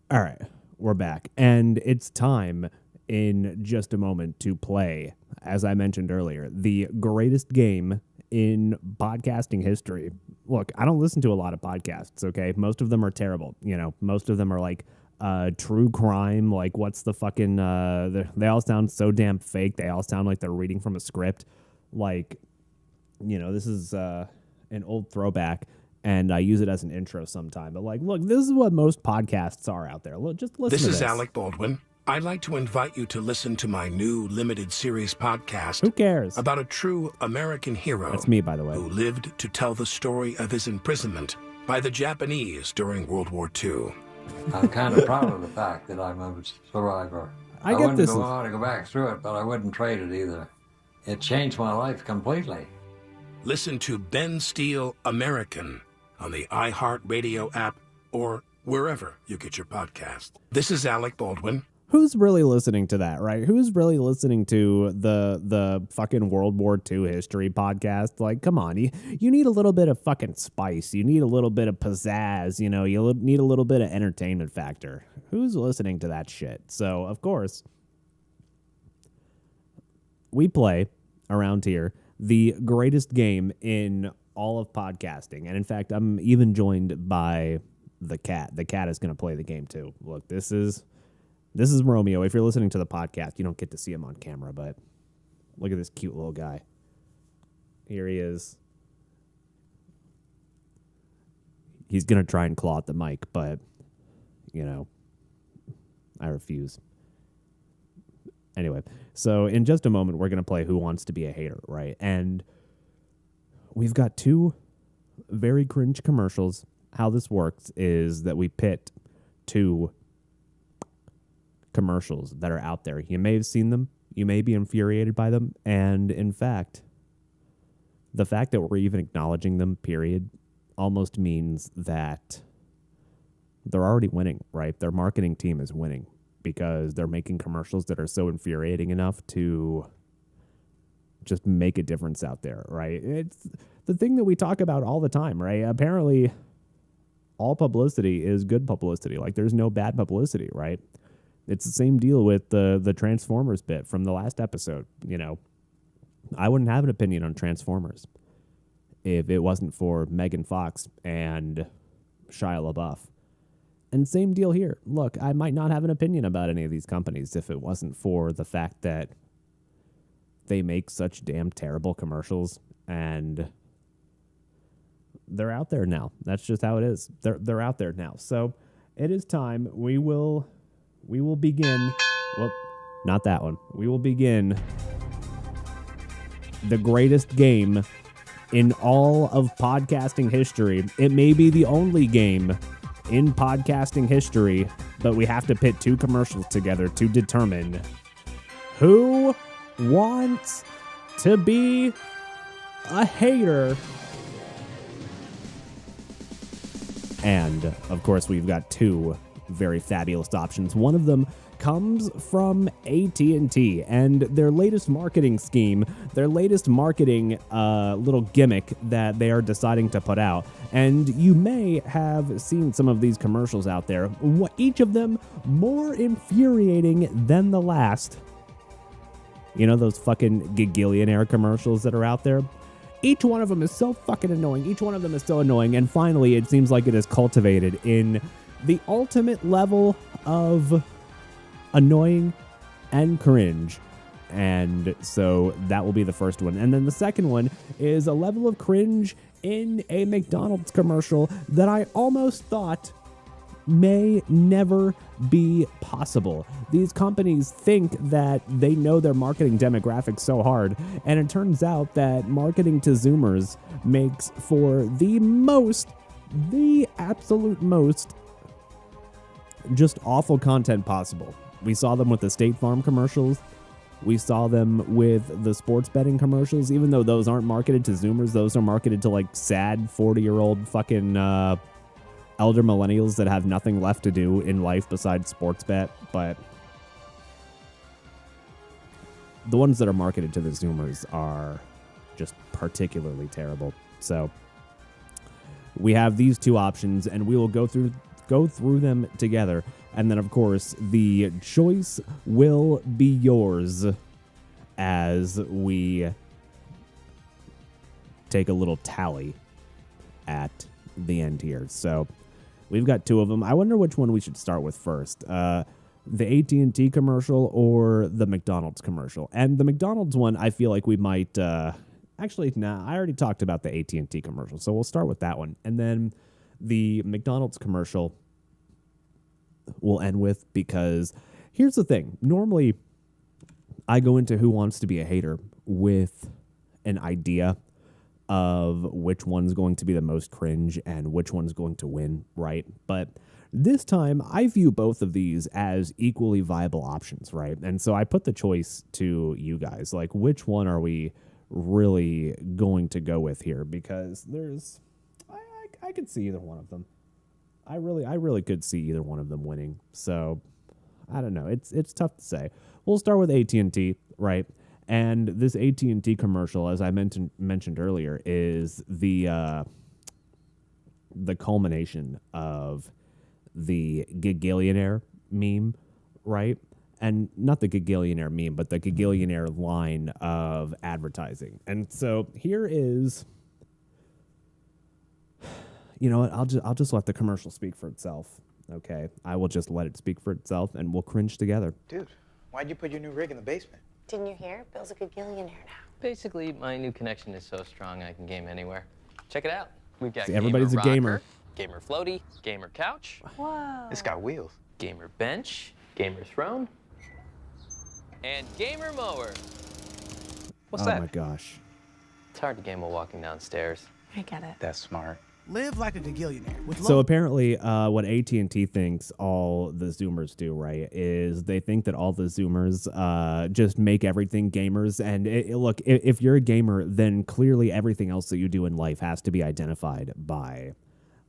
All right, we're back. And it's time in just a moment to play, as I mentioned earlier, the greatest game in podcasting history. Look, I don't listen to a lot of podcasts, okay? Most of them are terrible. Most of them are like true crime. Like, what's the fucking... they all sound so damn fake. They all sound like they're reading from a script. Like, this is an old throwback, and I use it as an intro sometime. But, like, look, this is what most podcasts are out there. Look, just listen This to is this. Alec Baldwin. I'd like to invite you to listen to my new limited series podcast. Who cares? About a true American hero. That's me, by the way. Who lived to tell the story of his imprisonment by the Japanese during World War II. I'm kind of proud of the fact that I'm a survivor. I get wouldn't this. want to go back through it, but I wouldn't trade it either. It changed my life completely. Listen to Ben Steele American on the iHeartRadio app or wherever you get your podcast. This is Alec Baldwin. Who's really listening to that, right? Who's really listening to the fucking World War II history podcast? Like, come on. You need a little bit of fucking spice. You need a little bit of pizzazz. You need a little bit of entertainment factor. Who's listening to that shit? So, of course, we play around here the greatest game in all of podcasting. And in fact, I'm even joined by the cat. The cat is going to play the game too. Look, this is Romeo. If you're listening to the podcast, you don't get to see him on camera, but look at this cute little guy. Here he is. He's going to try and claw at the mic, but, I refuse. Anyway, so in just a moment, we're going to play Who Wants to Be a Hater, right? And we've got two very cringe commercials. How this works is that we pit two commercials that are out there. You may have seen them. You may be infuriated by them. And in fact, the fact that we're even acknowledging them, period, almost means that they're already winning, right? Their marketing team is winning because they're making commercials that are so infuriating enough to just make a difference out there, right? It's the thing that we talk about all the time, right? Apparently, all publicity is good publicity. Like, there's no bad publicity, right? It's the same deal with the Transformers bit from the last episode. I wouldn't have an opinion on Transformers if it wasn't for Megan Fox and Shia LaBeouf. And same deal here. Look, I might not have an opinion about any of these companies if it wasn't for the fact that they make such damn terrible commercials, and they're out there now. That's just how it is. They're out there now. So it is time. We will begin. Well, not that one. We will begin the greatest game in all of podcasting history. It may be the only game in podcasting history, but we have to pit two commercials together to determine who wants to be a hater. And, of course, we've got two very fabulous options. One of them comes from AT&T and their latest marketing scheme, their latest marketing little gimmick that they are deciding to put out. And you may have seen some of these commercials out there, each of them more infuriating than the last. Those fucking gigillionaire commercials that are out there? Each one of them is so fucking annoying. Each one of them is so annoying. And finally, it seems like it is cultivated in the ultimate level of annoying and cringe. And so that will be the first one. And then the second one is a level of cringe in a McDonald's commercial that I almost thought may never be possible. These companies think that they know their marketing demographic so hard, and it turns out that marketing to Zoomers makes for the absolute most just awful content possible. We saw them with the State Farm commercials. We saw them with the sports betting commercials, even though those aren't marketed to Zoomers. Those are marketed to, like, sad 40-year-old fucking elder millennials that have nothing left to do in life besides sports bet. But the ones that are marketed to the Zoomers are just particularly terrible. So we have these two options, and we will go through them together And then, of course, the choice will be yours as we take a little tally at the end here. So we've got two of them. I wonder which one we should start with first. The AT&T commercial or the McDonald's commercial. And the McDonald's one, I feel like we might... actually, I already talked about the AT&T commercial, so we'll start with that one. And then the McDonald's commercial we'll end with, because here's the thing. Normally, I go into Who Wants to Be a Hater with an idea of which one's going to be the most cringe and which one's going to win, right? But this time, I view both of these as equally viable options, right? And so I put the choice to you guys. Like, which one are we really going to go with here? Because there's... I could see either one of them. I really could see either one of them winning. So, I don't know. It's tough to say. We'll start with AT&T, right? And this AT&T commercial, as I mentioned earlier, is the culmination of the Gigillionaire meme, right? And not the Gigillionaire meme, but the Gigillionaire line of advertising. And so here is... You know what? I'll just let the commercial speak for itself. Okay, I will just let it speak for itself, and we'll cringe together. Dude, why'd you put your new rig in the basement? Didn't you hear? Bill's a gagillionaire now. Basically, my new connection is so strong I can game anywhere. Check it out. We've got See, everybody's gamer a gamer. rocker, gamer floaty, gamer couch, Whoa. It's got wheels. gamer bench, gamer throne, and gamer mower. What's that? Oh my gosh. It's hard to game while walking downstairs. I get it. That's smart. Live like a gagillionaire. With So apparently, what AT&T thinks all the Zoomers do, right, is they think that all the Zoomers just make everything gamers. And look, if you're a gamer, then clearly everything else that you do in life has to be identified by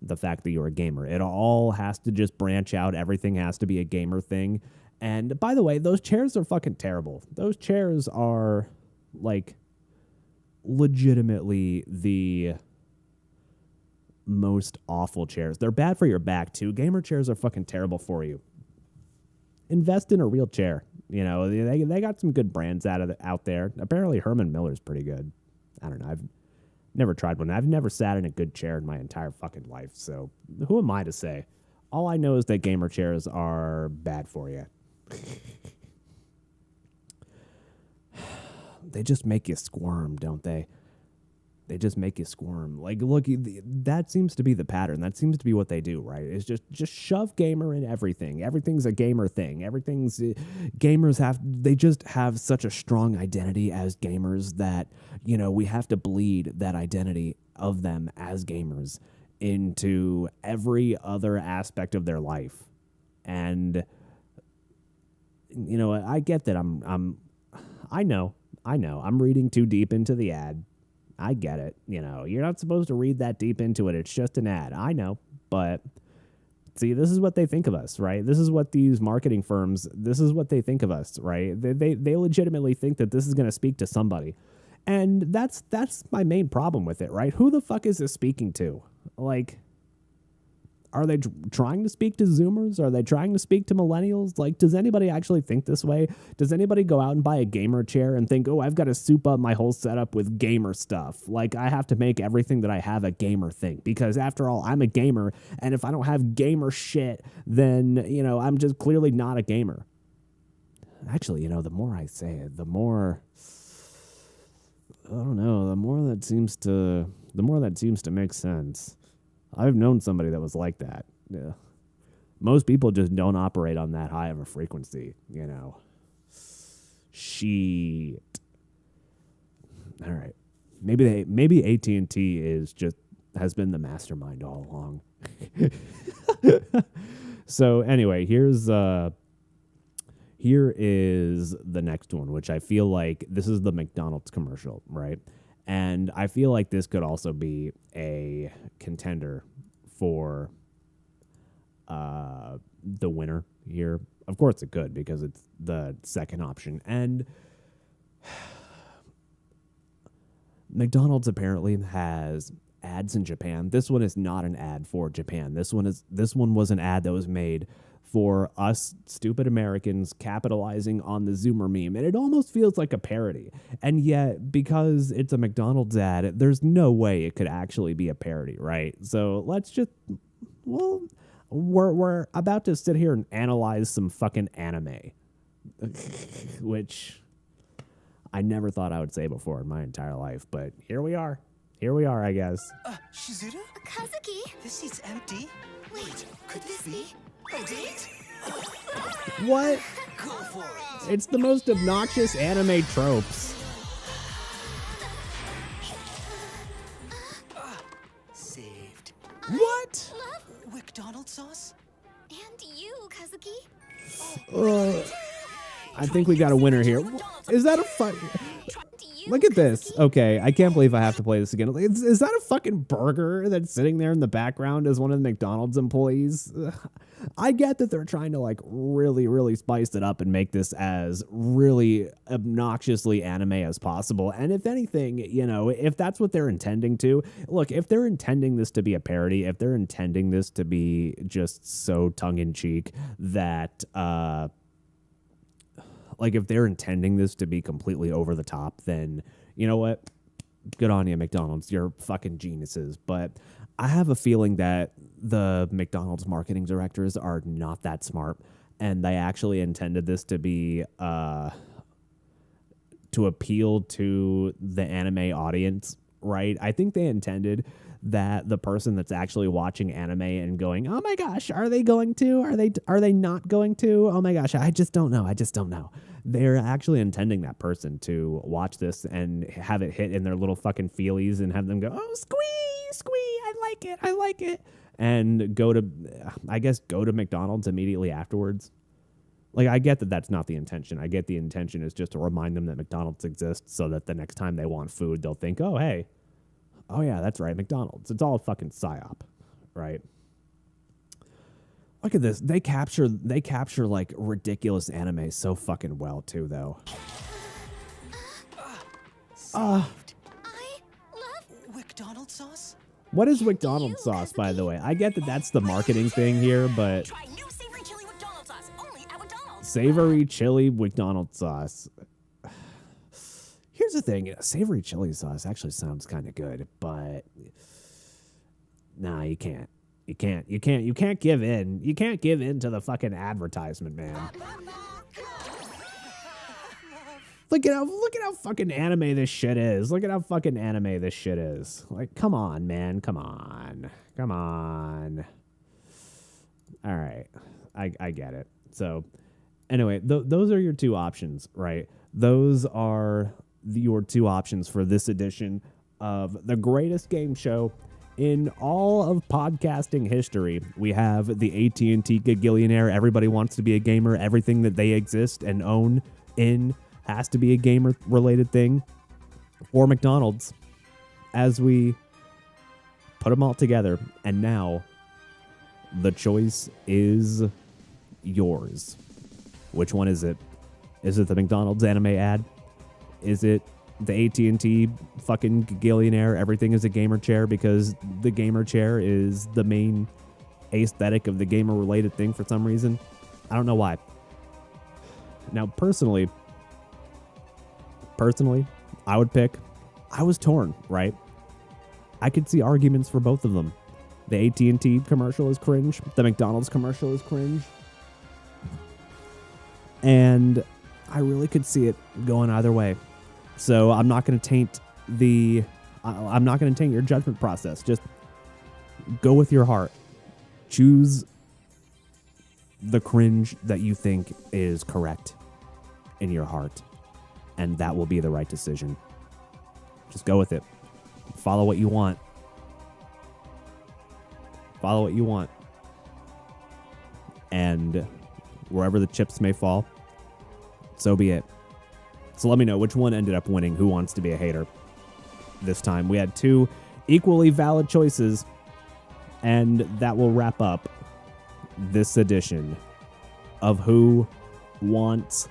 the fact that you're a gamer. It all has to just branch out. Everything has to be a gamer thing. And by the way, those chairs are fucking terrible. Those chairs are, like, legitimately the most awful chairs. They're bad for your back too. Gamer chairs are fucking terrible for you. Invest in a real chair. You know, they got some good brands out there. Apparently Herman Miller's pretty good. I don't know. I've never tried one. I've never sat in a good chair in my entire fucking life. So who am I to say? All I know is that gamer chairs are bad for you. They just make you squirm, don't they? They just make you squirm. Like, look, that seems to be the pattern. That seems to be what they do, right? It's just shove gamer in everything. Everything's a gamer thing. Everything's they just have such a strong identity as gamers that, you know, we have to bleed that identity of them as gamers into every other aspect of their life. And, you know, I get that I know I'm reading too deep into the ad. I get it. You know, you're not supposed to read that deep into it. It's just an ad. I know. But see, this is what they think of us, right? This is what these marketing firms, this is what they think of us, right? They legitimately think that this is going to speak to somebody. And that's my main problem with it, right? Who the fuck is this speaking to? Like, are they trying to speak to Zoomers? Are they trying to speak to millennials? Like, does anybody actually think this way? Does anybody go out and buy a gamer chair and think, oh, I've got to soup up my whole setup with gamer stuff? Like, I have to make everything that I have a gamer thing. Because after all, I'm a gamer. And if I don't have gamer shit, then, you know, I'm just clearly not a gamer. Actually, you know, the more I say it, the more... I don't know. The more that seems to make sense. I've known somebody that was like that. Yeah. Most people just don't operate on that high of a frequency, you know. Shit. All right. Maybe AT&T has been the mastermind all along. So anyway, here is the next one, which I feel like this is the McDonald's commercial, right? And I feel like this could also be a contender for the winner here. Of course it could, because it's the second option. And McDonald's apparently has ads in Japan. This one is not an ad for Japan. This one was an ad that was made for us stupid Americans capitalizing on the Zoomer meme. And it almost feels like a parody. And yet, because it's a McDonald's ad, there's no way it could actually be a parody, right? So let's just, well, we're about to sit here and analyze some fucking anime, which I never thought I would say before in my entire life, but here we are. Here we are, I guess. Shizuru? Kazuki? This seat's empty. Wait, could this be a date? What? Go for it. It's the most obnoxious anime tropes. Saved. What? McDonald's sauce? And you, Kazuki? I think we got a winner here. Is that a Look at this. Okay, I can't believe I have to play this again. Is that a fucking burger that's sitting there in the background as one of the McDonald's employees? I get that they're trying to like really spice it up and make this as really obnoxiously anime as possible. And if anything, you know, if that's what they're intending to, look, if they're intending this to be a parody, if they're intending this to be just so tongue-in-cheek that, like, if they're intending this to be completely over the top, then, you know what? Good on you, McDonald's. You're fucking geniuses. But I have a feeling that the McDonald's marketing directors are not that smart, and they actually intended this to be to appeal to the anime audience, right? I think they intended that the person that's actually watching anime and going, oh my gosh, are they going to? Are they not going to? Oh my gosh, I just don't know. They're actually intending that person to watch this and have it hit in their little fucking feelies and have them go, oh, squee, I like it. And go to McDonald's immediately afterwards. Like, I get that that's not the intention. I get the intention is just to remind them that McDonald's exists so that the next time they want food, they'll think, oh, hey, oh yeah, that's right, McDonald's. It's all a fucking psyop, right? Look at this. They capture like ridiculous anime so fucking well too, though. I love McDonald's sauce? What is McDonald's sauce, by the way? I get that that's the marketing thing here, but Try new savory chili McDonald's sauce only at McDonald's. savory chili McDonald's sauce. Here's the thing, savory chili sauce actually sounds kind of good, but nah, you can't. You can't give in. You can't give in to the fucking advertisement, man. Look at how fucking anime this shit is. Like, come on, man. Come on. All right. I get it. So, anyway, those are your two options, right? Those are your two options for this edition of the greatest game show in all of podcasting history. We have the AT&T Gagillionaire. Everybody wants to be a gamer. Everything that they exist and own in has to be a gamer-related thing. Or McDonald's, as we put them all together. And now, the choice is yours. Which one is it? Is it the McDonald's anime ad? Is it the AT&T fucking Gagillionaire, everything is a gamer chair because the gamer chair is the main aesthetic of the gamer-related thing for some reason? I don't know why. Now, personally, I was torn, right? I could see arguments for both of them. The AT&T commercial is cringe. The McDonald's commercial is cringe. And I really could see it going either way. So I'm not going to taint your judgment process. Just go with your heart. Choose the cringe that you think is correct in your heart, and that will be the right decision. Just go with it. Follow what you want. And wherever the chips may fall, so be it. So let me know which one ended up winning Who Wants to Be a Hater this time. We had two equally valid choices, and that will wrap up this edition of Who Wants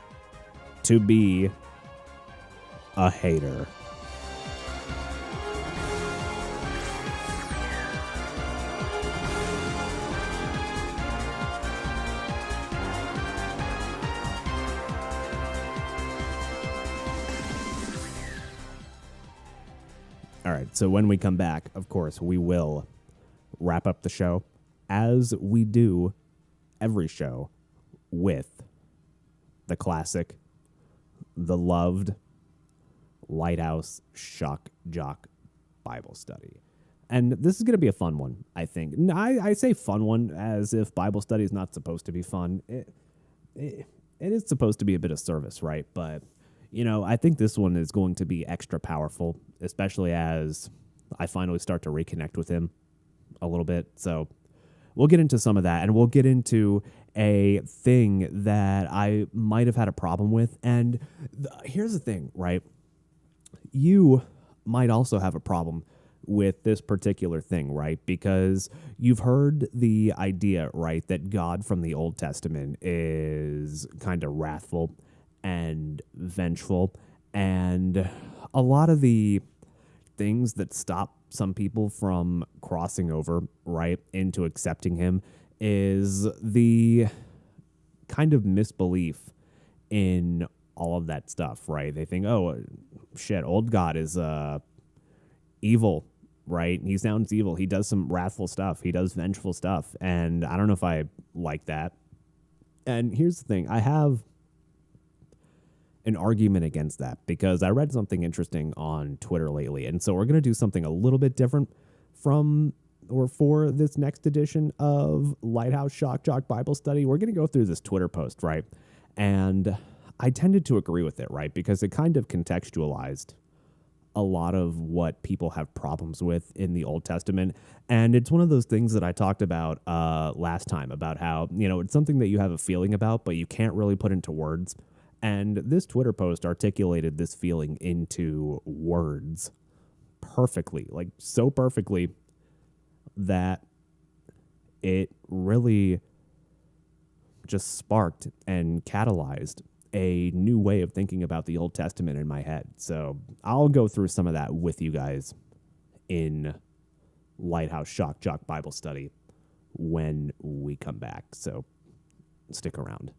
to Be a Hater. All right, so when we come back, of course, we will wrap up the show as we do every show with the classic, the loved Lighthouse Shock Jock Bible study. And this is going to be a fun one, I think. I say fun one as if Bible study is not supposed to be fun. It is supposed to be a bit of service, right? But, you know, I think this one is going to be extra powerful, especially as I finally start to reconnect with him a little bit. So we'll get into some of that, and we'll get into a thing that I might have had a problem with. And here's the thing, right? You might also have a problem with this particular thing, right? Because you've heard the idea, right, that God from the Old Testament is kind of wrathful and vengeful. And a lot of the things that stop some people from crossing over, right, into accepting him is the kind of misbelief in all of that stuff, right? They think, oh, shit, old God is evil, right? He sounds evil. He does some wrathful stuff. He does vengeful stuff. And I don't know if I like that. And here's the thing. I have an argument against that because I read something interesting on Twitter lately. And so we're going to do something a little bit different for this next edition of Lighthouse Shock Jock Bible Study. We're going to go through this Twitter post, right? And I tended to agree with it, right? Because it kind of contextualized a lot of what people have problems with in the Old Testament. And it's one of those things that I talked about last time about how, you know, it's something that you have a feeling about, but you can't really put into words. And this Twitter post articulated this feeling into words perfectly, like so perfectly that it really just sparked and catalyzed a new way of thinking about the Old Testament in my head. So I'll go through some of that with you guys in Lighthouse Shock Jock Bible Study when we come back. So stick around.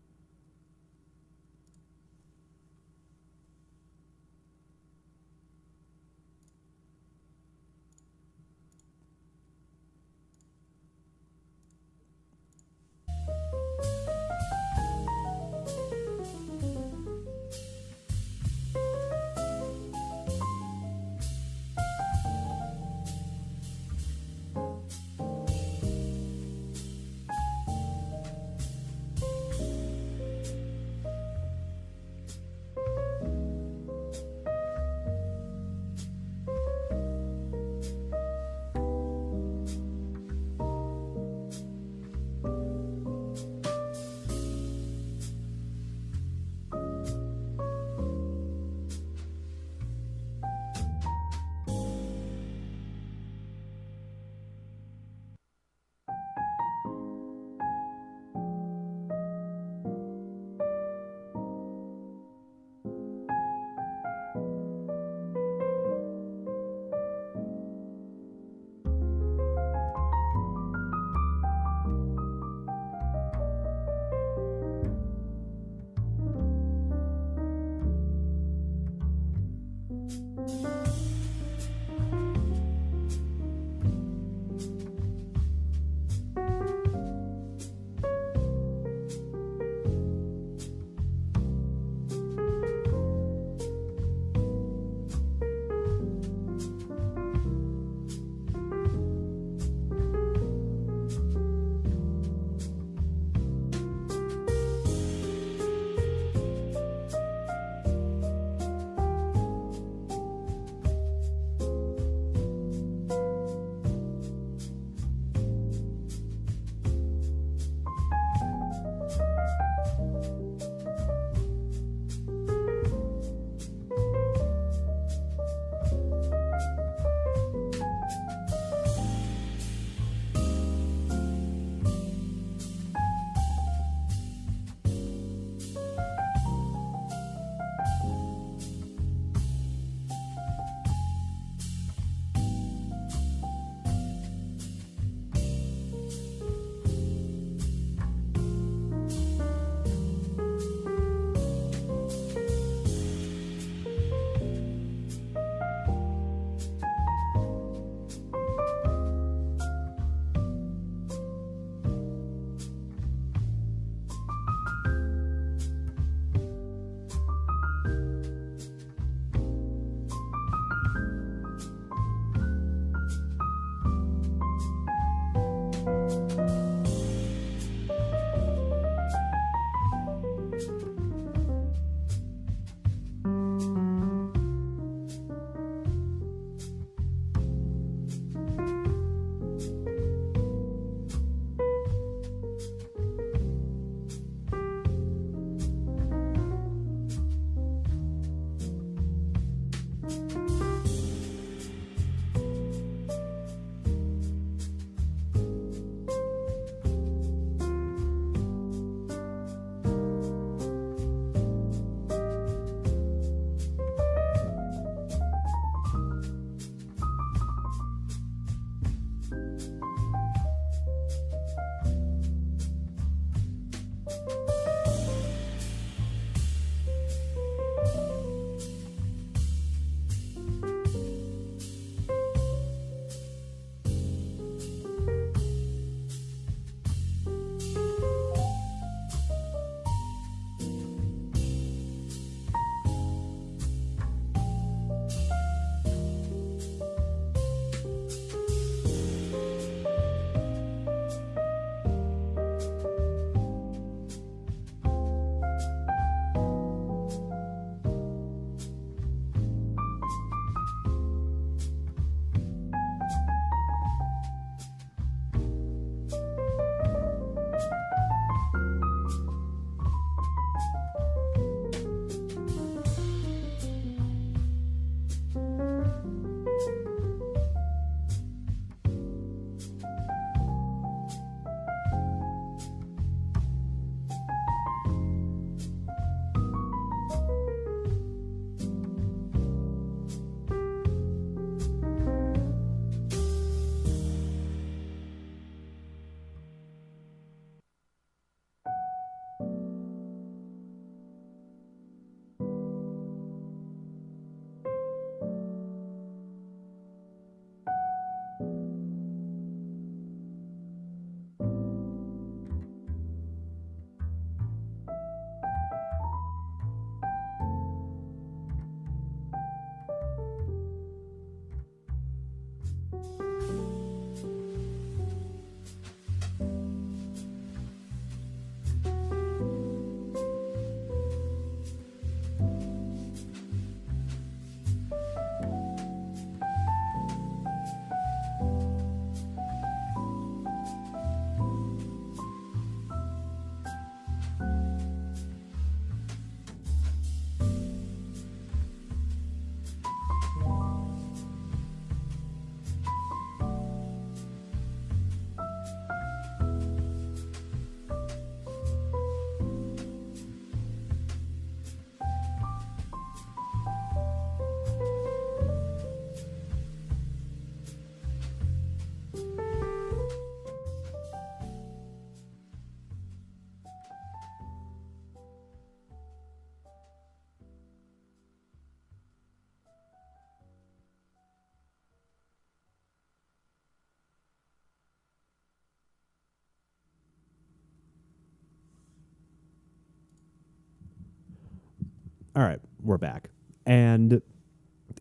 All right, we're back. And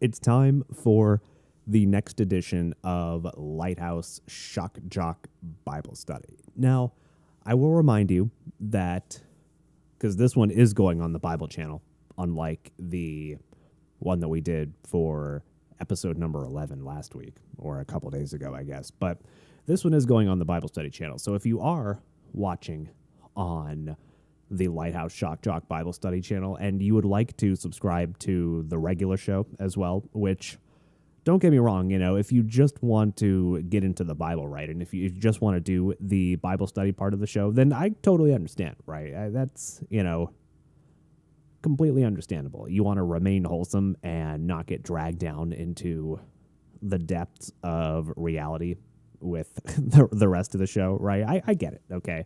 it's time for the next edition of Lighthouse Shock Jock Bible Study. Now, I will remind you that, because this one is going on the Bible channel, unlike the one that we did for episode number 11 last week, or a couple days ago, I guess. But this one is going on the Bible Study channel. So if you are watching on the Lighthouse Shock Jock Bible Study channel and you would like to subscribe to the regular show as well, which, don't get me wrong, you know, if you just want to get into the Bible, right, and if you just want to do the Bible study part of the show, then I totally understand, right? That's, you know, completely understandable. You want to remain wholesome and not get dragged down into the depths of reality with the rest of the show, right? I get it, okay?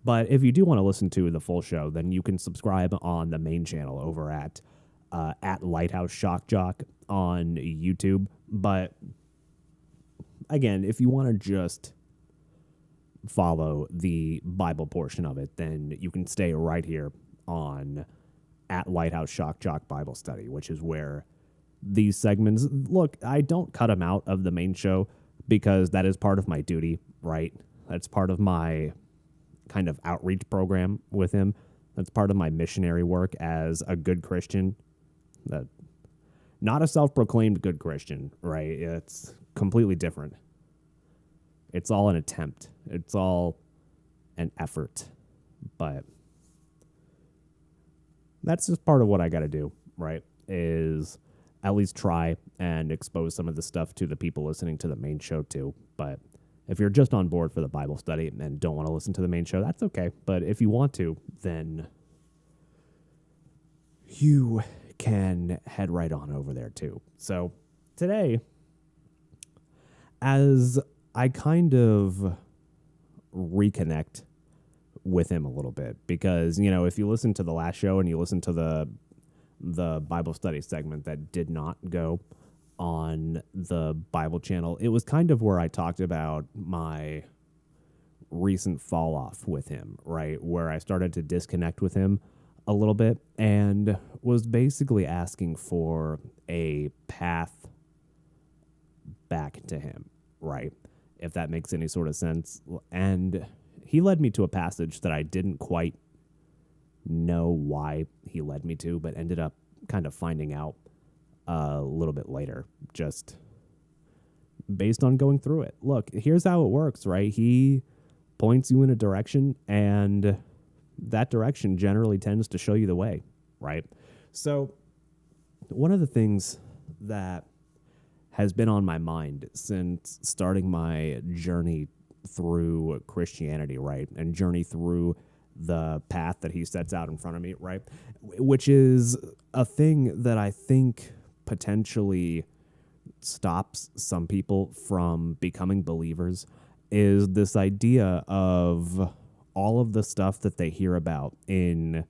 But if you do want to listen to the full show, then you can subscribe on the main channel over at Lighthouse Shock Jock on YouTube. But again, if you want to just follow the Bible portion of it, then you can stay right here on at Lighthouse Shock Jock Bible Study, which is where these segments, look, I don't cut them out of the main show because that is part of my duty, right? That's part of my kind of outreach program with him. That's part of my missionary work as a good Christian. Not a self-proclaimed good Christian, right? It's completely different. It's all an attempt. It's all an effort. But that's just part of what I got to do, right? Is at least try and expose some of the stuff to the people listening to the main show too. But if you're just on board for the Bible study and don't want to listen to the main show, that's okay. But if you want to, then you can head right on over there too. So today, as I kind of reconnect with him a little bit, because, you know, if you listen to the last show and you listen to the Bible study segment that did not go on the Bible channel, it was kind of where I talked about my recent fall off with him, right? Where I started to disconnect with him a little bit and was basically asking for a path back to him, right? If that makes any sort of sense. And he led me to a passage that I didn't quite know why he led me to, but ended up kind of finding out a little bit later, just based on going through it. Look, here's how it works, right? He points you in a direction, and that direction generally tends to show you the way, right? So one of the things that has been on my mind since starting my journey through Christianity, right, and journey through the path that he sets out in front of me, right, which is a thing that I think potentially stops some people from becoming believers, is this idea of all of the stuff that they hear about in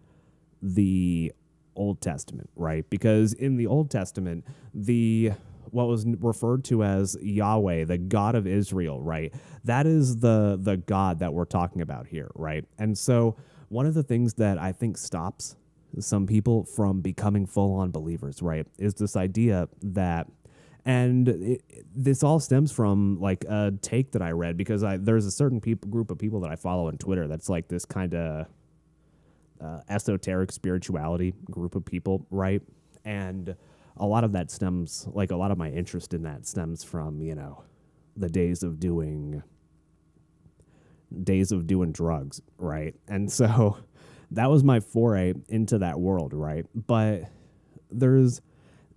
the Old Testament, right? Because in the Old Testament, what was referred to as Yahweh, the God of Israel, right? That is the God that we're talking about here, right? And so one of the things that I think stops some people from becoming full-on believers, right, is this idea that, and this all stems from like a take that I read, because there's a certain group of people that I follow on Twitter that's like this kind of esoteric spirituality group of people, right? And a lot of that stems, like a lot of my interest in that stems from, you know, the days of doing drugs, right? And so that was my foray into that world, right? But there's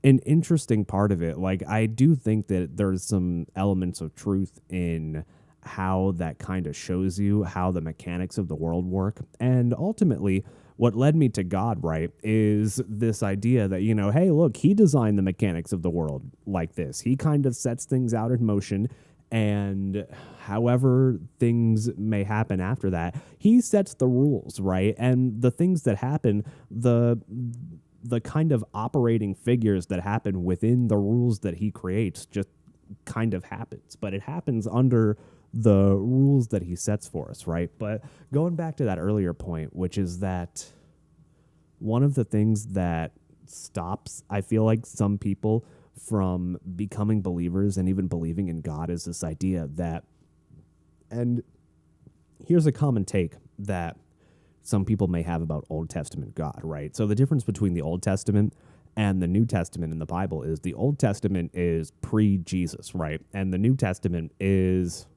an interesting part of it. Like, I do think that there's some elements of truth in how that kind of shows you how the mechanics of the world work. And ultimately, what led me to God, right, is this idea that, you know, hey, look, he designed the mechanics of the world like this. He kind of sets things out in motion, and however things may happen after that, he sets the rules, right? And the things that happen, the kind of operating figures that happen within the rules that he creates just kind of happens. But it happens under the rules that he sets for us, right? But going back to that earlier point, which is that one of the things that stops, I feel like, some people from becoming believers and even believing in God is this idea that, and here's a common take that some people may have about Old Testament God, right? So the difference between the Old Testament and the New Testament in the Bible is the Old Testament is pre-Jesus, right? And the New Testament is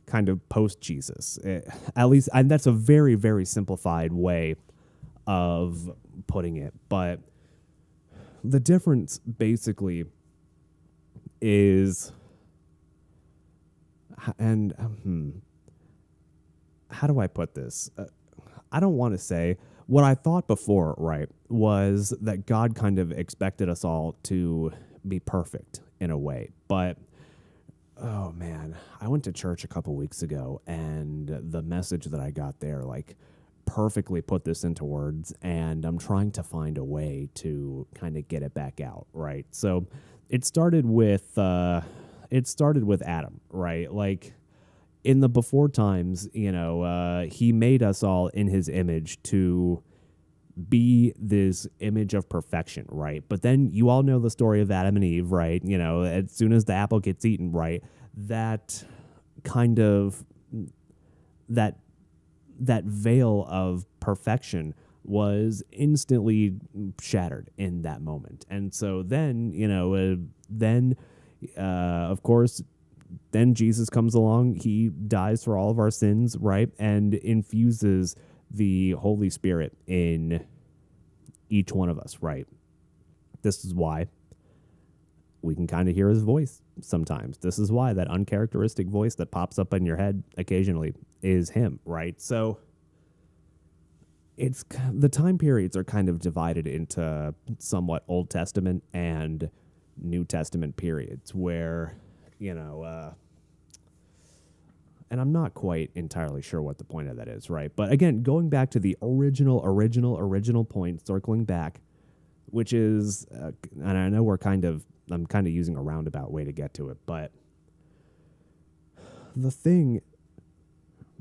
kind of post-Jesus. At least, and that's a very, very simplified way of putting it. But the difference basically is, and how do I put this? I don't want to say what I thought before, right, was that God kind of expected us all to be perfect in a way. But, oh man, I went to church a couple weeks ago, and the message that I got there, like, perfectly put this into words, and I'm trying to find a way to kind of get it back out, right? So it started with Adam, right? Like, in the before times, he made us all in his image to be this image of perfection, right? But then you all know the story of Adam and Eve, right? As soon as the apple gets eaten, right, that kind of that veil of perfection was instantly shattered in that moment. And so then, of course, then Jesus comes along, he dies for all of our sins, right? And infuses the Holy Spirit in each one of us, right? This is why we can kind of hear his voice sometimes. This is why that uncharacteristic voice that pops up in your head occasionally is him, right? So it's the time periods are kind of divided into somewhat Old Testament and New Testament periods where, and I'm not quite entirely sure what the point of that is, right? But again, going back to the original point, circling back, which is, and I know I'm kind of using a roundabout way to get to it, but the thing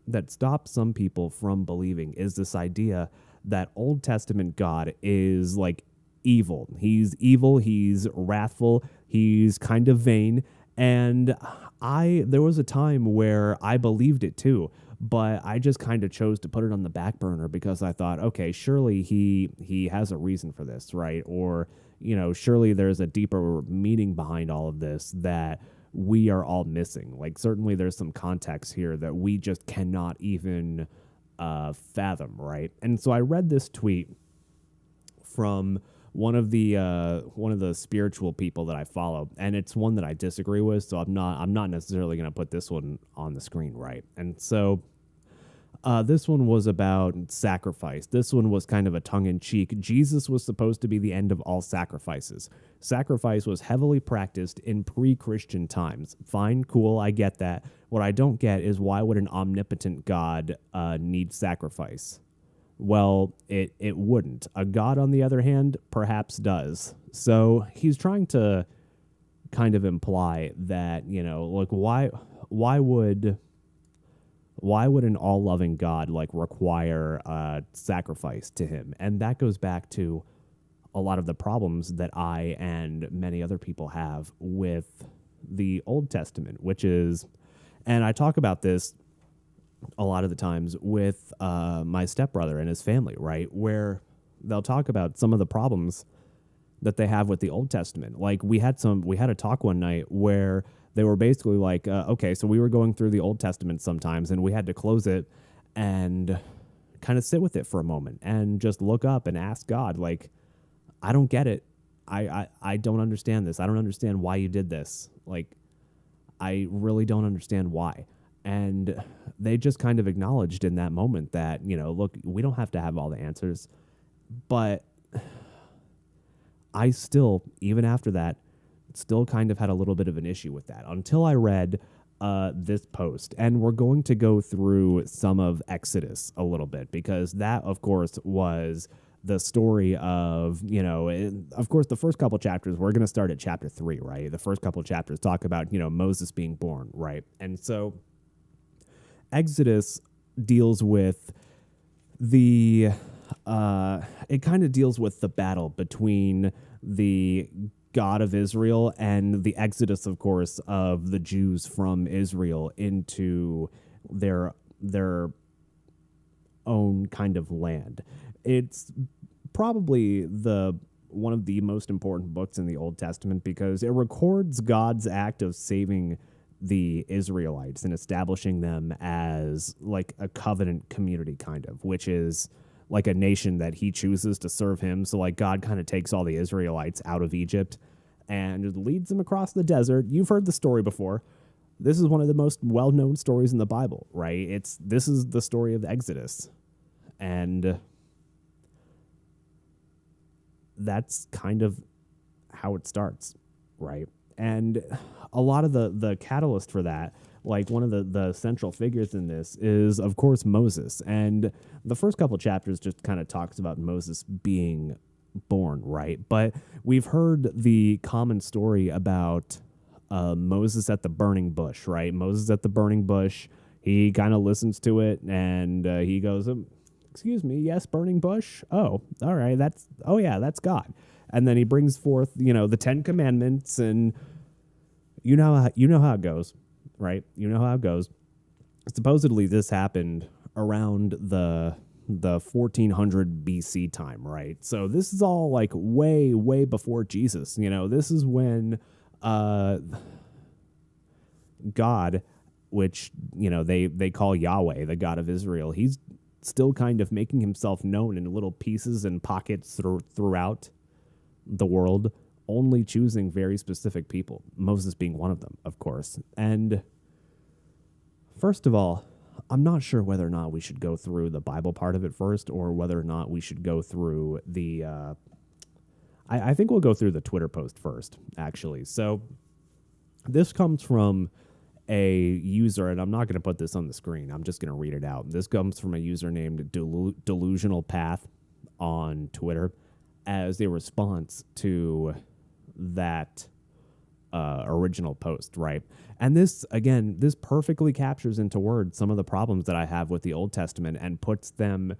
that stops some people from believing is this idea that Old Testament God is like evil. He's evil, he's wrathful, he's kind of vain. And there was a time where I believed it too, but I just kind of chose to put it on the back burner because I thought, okay, surely he has a reason for this, right? Or, surely there's a deeper meaning behind all of this that we are all missing. Like, certainly there's some context here that we just cannot even fathom, right? And so I read this tweet from one of the spiritual people that I follow, and it's one that I disagree with, so I'm not necessarily going to put this one on the screen, right? And so this one was about sacrifice. This one was kind of a tongue-in-cheek. Jesus was supposed to be the end of all sacrifices. Sacrifice was heavily practiced in pre-Christian times. Fine, cool, I get that. What I don't get is why would an omnipotent God need sacrifice? Well, it wouldn't. A God, on the other hand, perhaps does. So he's trying to kind of imply that, like, why would an all-loving God require sacrifice to him? And that goes back to a lot of the problems that I and many other people have with the Old Testament, which is, and I talk about this a lot of the times with my stepbrother and his family, right? Where they'll talk about some of the problems that they have with the Old Testament. Like we had a talk one night where they were basically like, okay, so we were going through the Old Testament sometimes and we had to close it and kind of sit with it for a moment and just look up and ask God, like, I don't get it. I don't understand this. I don't understand why you did this. Like, I really don't understand why. And they just kind of acknowledged in that moment that, look, we don't have to have all the answers. But I still, even after that, still kind of had a little bit of an issue with that until I read this post. And we're going to go through some of Exodus a little bit because that, of course, was the story of, of course, the first couple chapters, we're going to start at chapter 3, right? The first couple chapters talk about, Moses being born, right? And so Exodus deals with the it kind of deals with the battle between the God of Israel and the exodus, of course, of the Jews from Israel into their own kind of land. It's probably one of the most important books in the Old Testament because it records God's act of saving the Israelites and establishing them as like a covenant community kind of, which is like a nation that he chooses to serve him. So like God kind of takes all the Israelites out of Egypt and leads them across the desert. You've heard the story before. This is one of the most well-known stories in the Bible, right? This is the story of Exodus. And that's kind of how it starts, right? And a lot of the catalyst for that, like one of the central figures in this is, of course, Moses. And the first couple chapters just kind of talks about Moses being born, right? But we've heard the common story about Moses at the burning bush, right? Moses at the burning bush, he kind of listens to it and he goes, excuse me, yes, burning bush? Oh, all right, that's God. And then he brings forth, the 10 Commandments, and you know how it goes, right? You know how it goes. Supposedly this happened around the 1400 BC time, right? So this is all like way, way before Jesus. This is when God, which, they call Yahweh, the God of Israel, he's still kind of making himself known in little pieces and pockets throughout the world, only choosing very specific people, Moses being one of them, of course. And first of all, I'm not sure whether or not we should go through the Bible part of it first or whether or not we should go through the... I think we'll go through the Twitter post first, actually. So this comes from a user, and I'm not going to put this on the screen. I'm just going to read it out. This comes from a user named Delusional Path on Twitter as a response to that original post, right? And this perfectly captures into words some of the problems that I have with the Old Testament and puts them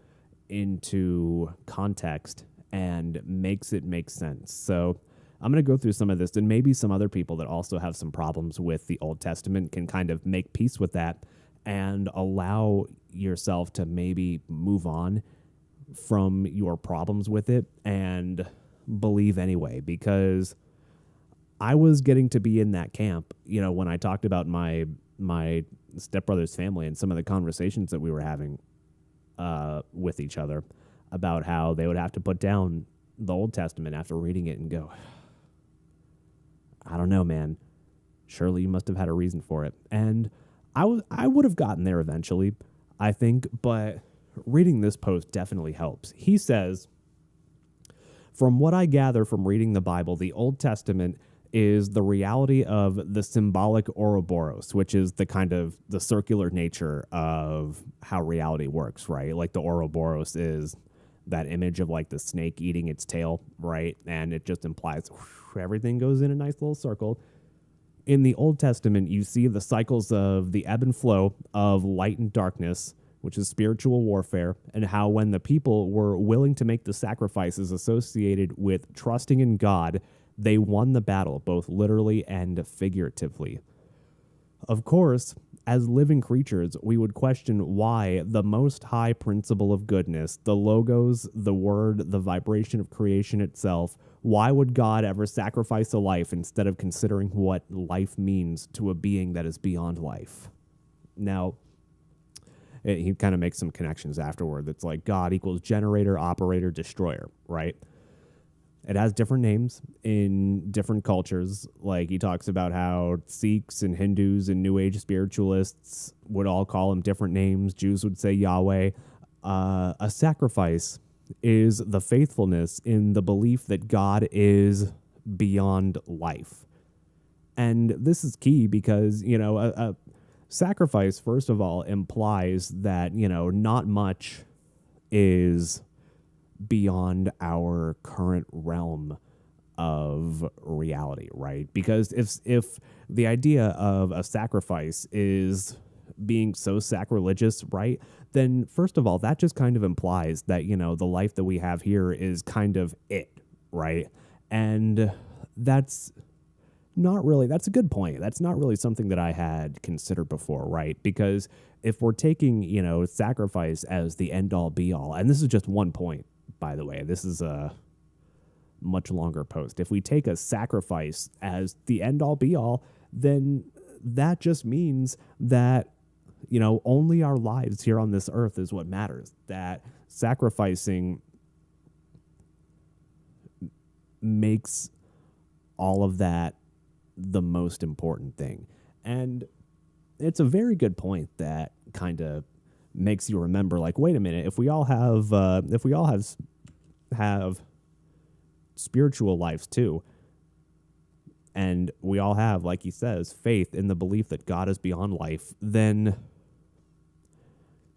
into context and makes it make sense. So I'm going to go through some of this, and maybe some other people that also have some problems with the Old Testament can kind of make peace with that and allow yourself to maybe move on from your problems with it and believe anyway, because I was getting to be in that camp, when I talked about my stepbrother's family and some of the conversations that we were having with each other about how they would have to put down the Old Testament after reading it and go, I don't know, man. Surely you must have had a reason for it. And I would have gotten there eventually, I think, but reading this post definitely helps. He says, from what I gather from reading the Bible, the Old Testament is the reality of the symbolic Ouroboros, which is the kind of the circular nature of how reality works, right? Like the Ouroboros is that image of like the snake eating its tail, right? And it just implies everything goes in a nice little circle. In the Old Testament, you see the cycles of the ebb and flow of light and darkness, which is spiritual warfare, and how when the people were willing to make the sacrifices associated with trusting in God, they won the battle, both literally and figuratively. Of course, as living creatures, we would question why the most high principle of goodness, the logos, the word, the vibration of creation itself, why would God ever sacrifice a life instead of considering what life means to a being that is beyond life? Now, he kind of makes some connections afterward. It's like God equals generator, operator, destroyer, right? It has different names in different cultures. Like he talks about how Sikhs and Hindus and New Age spiritualists would all call him different names. Jews would say Yahweh. A sacrifice is the faithfulness in the belief that God is beyond life. And this is key because, a sacrifice, first of all, implies that, not much is beyond our current realm of reality, right? Because if the idea of a sacrifice is being so sacrilegious, right, then first of all, that just kind of implies that, the life that we have here is kind of it, right? And that's a good point. That's not really something that I had considered before, right? Because if we're taking, sacrifice as the end all be all, and this is just one point, by the way, this is a much longer post. If we take a sacrifice as the end all be all, then that just means that, only our lives here on this earth is what matters. That sacrificing makes all of that the most important thing. And it's a very good point that kind of makes you remember, like, wait a minute, if we all have spiritual lives too, and we all have, like he says, faith in the belief that God is beyond life, then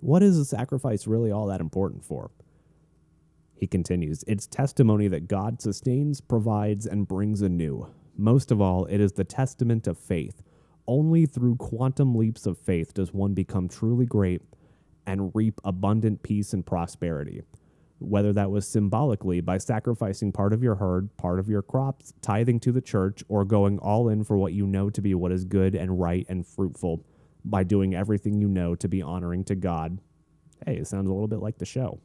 what is a sacrifice really all that important for? He continues, it's testimony that God sustains, provides, and brings anew. Most of all, it is the testament of faith. Only through quantum leaps of faith does one become truly great and reap abundant peace and prosperity. Whether that was symbolically by sacrificing part of your herd, part of your crops, tithing to the church, or going all in for what you know to be what is good and right and fruitful by doing everything you know to be honoring to God. Hey, it sounds a little bit like the show.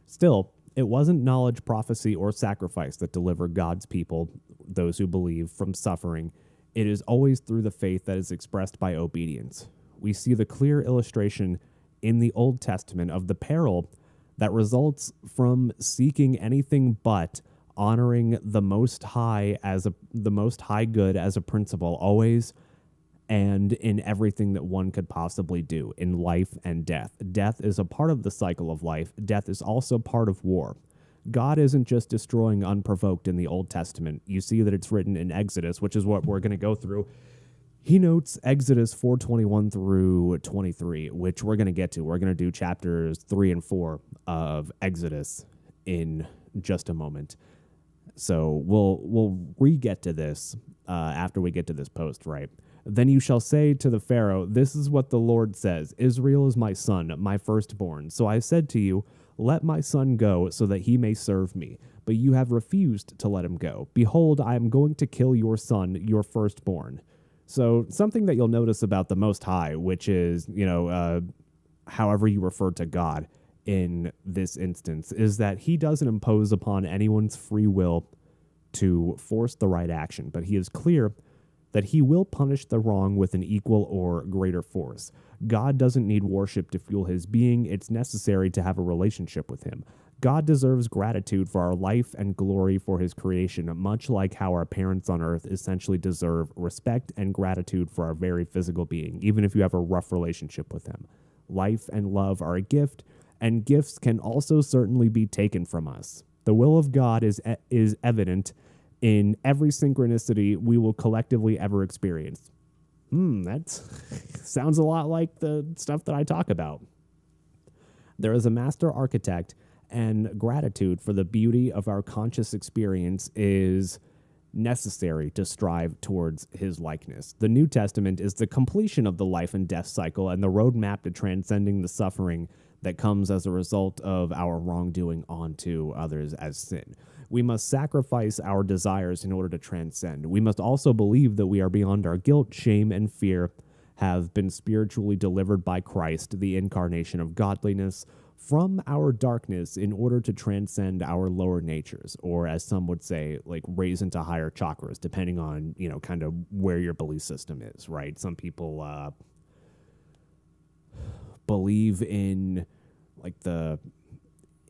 Still, it wasn't knowledge, prophecy, or sacrifice that delivered God's people, those who believe, from suffering. It is always through the faith that is expressed by obedience. We see the clear illustration in the Old Testament of the peril that results from seeking anything but honoring the Most High the Most High good as a principle, always and in everything that one could possibly do in life and death. Death is a part of the cycle of life. Death is also part of war. God isn't just destroying unprovoked in the Old Testament. You see that it's written in Exodus, which is what we're going to go through. He notes Exodus 4:21 through 23, which we're going to get to. We're going to do chapters 3 and 4 of Exodus in just a moment. So we'll re-get to this after we get to this post, right? Then you shall say to the Pharaoh, this is what the Lord says, Israel is my son, my firstborn. So I said to you, let my son go so that he may serve me. But you have refused to let him go. Behold, I am going to kill your son, your firstborn. So something that you'll notice about the Most High, which is, however you refer to God in this instance, is that he doesn't impose upon anyone's free will to force the right action, but he is clear that he will punish the wrong with an equal or greater force. God doesn't need worship to fuel his being. It's necessary to have a relationship with him. God deserves gratitude for our life and glory for his creation, much like how our parents on earth essentially deserve respect and gratitude for our very physical being, even if you have a rough relationship with him. Life and love are a gift, and gifts can also certainly be taken from us. The will of God is evident in every synchronicity we will collectively ever experience. That sounds a lot like the stuff that I talk about. There is a master architect, and gratitude for the beauty of our conscious experience is necessary to strive towards his likeness. The New Testament is the completion of the life and death cycle and the roadmap to transcending the suffering that comes as a result of our wrongdoing onto others as sin. We must sacrifice our desires in order to transcend. We must also believe that we are beyond our guilt, shame, and fear, have been spiritually delivered by Christ, the incarnation of godliness, from our darkness in order to transcend our lower natures, or as some would say, like raise into higher chakras, depending on, kind of where your belief system is, right? Some people believe in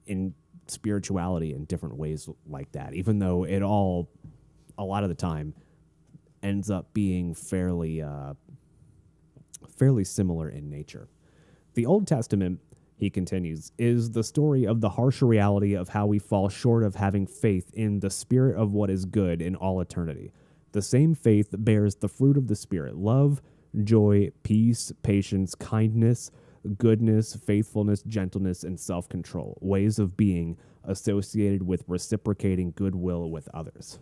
in spirituality in different ways like that, even though it all, a lot of the time, ends up being fairly similar in nature. The Old Testament, he continues, is the story of the harsh reality of how we fall short of having faith in the spirit of what is good in all eternity. The same faith bears the fruit of the Spirit: love, joy, peace, patience, kindness, goodness, faithfulness, gentleness, and self-control, ways of being associated with reciprocating goodwill with others.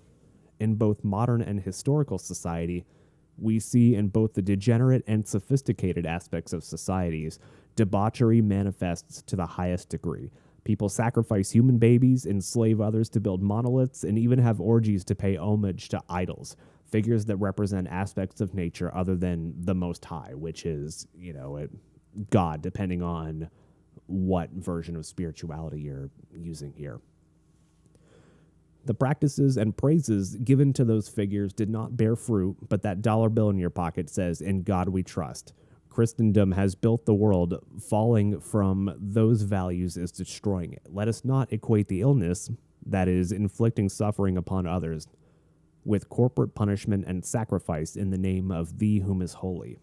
In both modern and historical society, We see in both the degenerate and sophisticated aspects of societies, debauchery manifests to the highest degree. People sacrifice human babies, enslave others to build monoliths, and even have orgies to pay homage to idols, figures that represent aspects of nature other than the Most High, which is, God, depending on what version of spirituality you're using here. The practices and praises given to those figures did not bear fruit, but that dollar bill in your pocket says, "In God we trust." Christendom has built the world. Falling from those values is destroying it. Let us not equate the illness, that is, inflicting suffering upon others, with corporate punishment and sacrifice in the name of Thee whom is holy.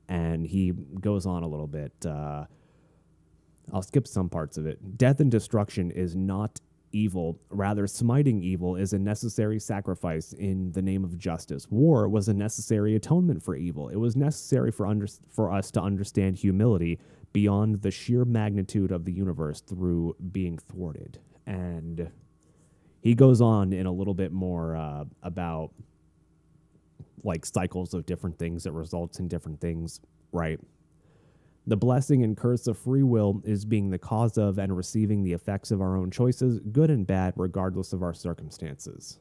And he goes on a little bit. I'll skip some parts of it. Death and destruction is not evil. Rather, smiting evil is a necessary sacrifice in the name of justice. War was a necessary atonement for evil. It was necessary for us to understand humility beyond the sheer magnitude of the universe through being thwarted. And he goes on in a little bit more about like cycles of different things that results in different things, right? The blessing and curse of free will is being the cause of and receiving the effects of our own choices, good and bad, regardless of our circumstances.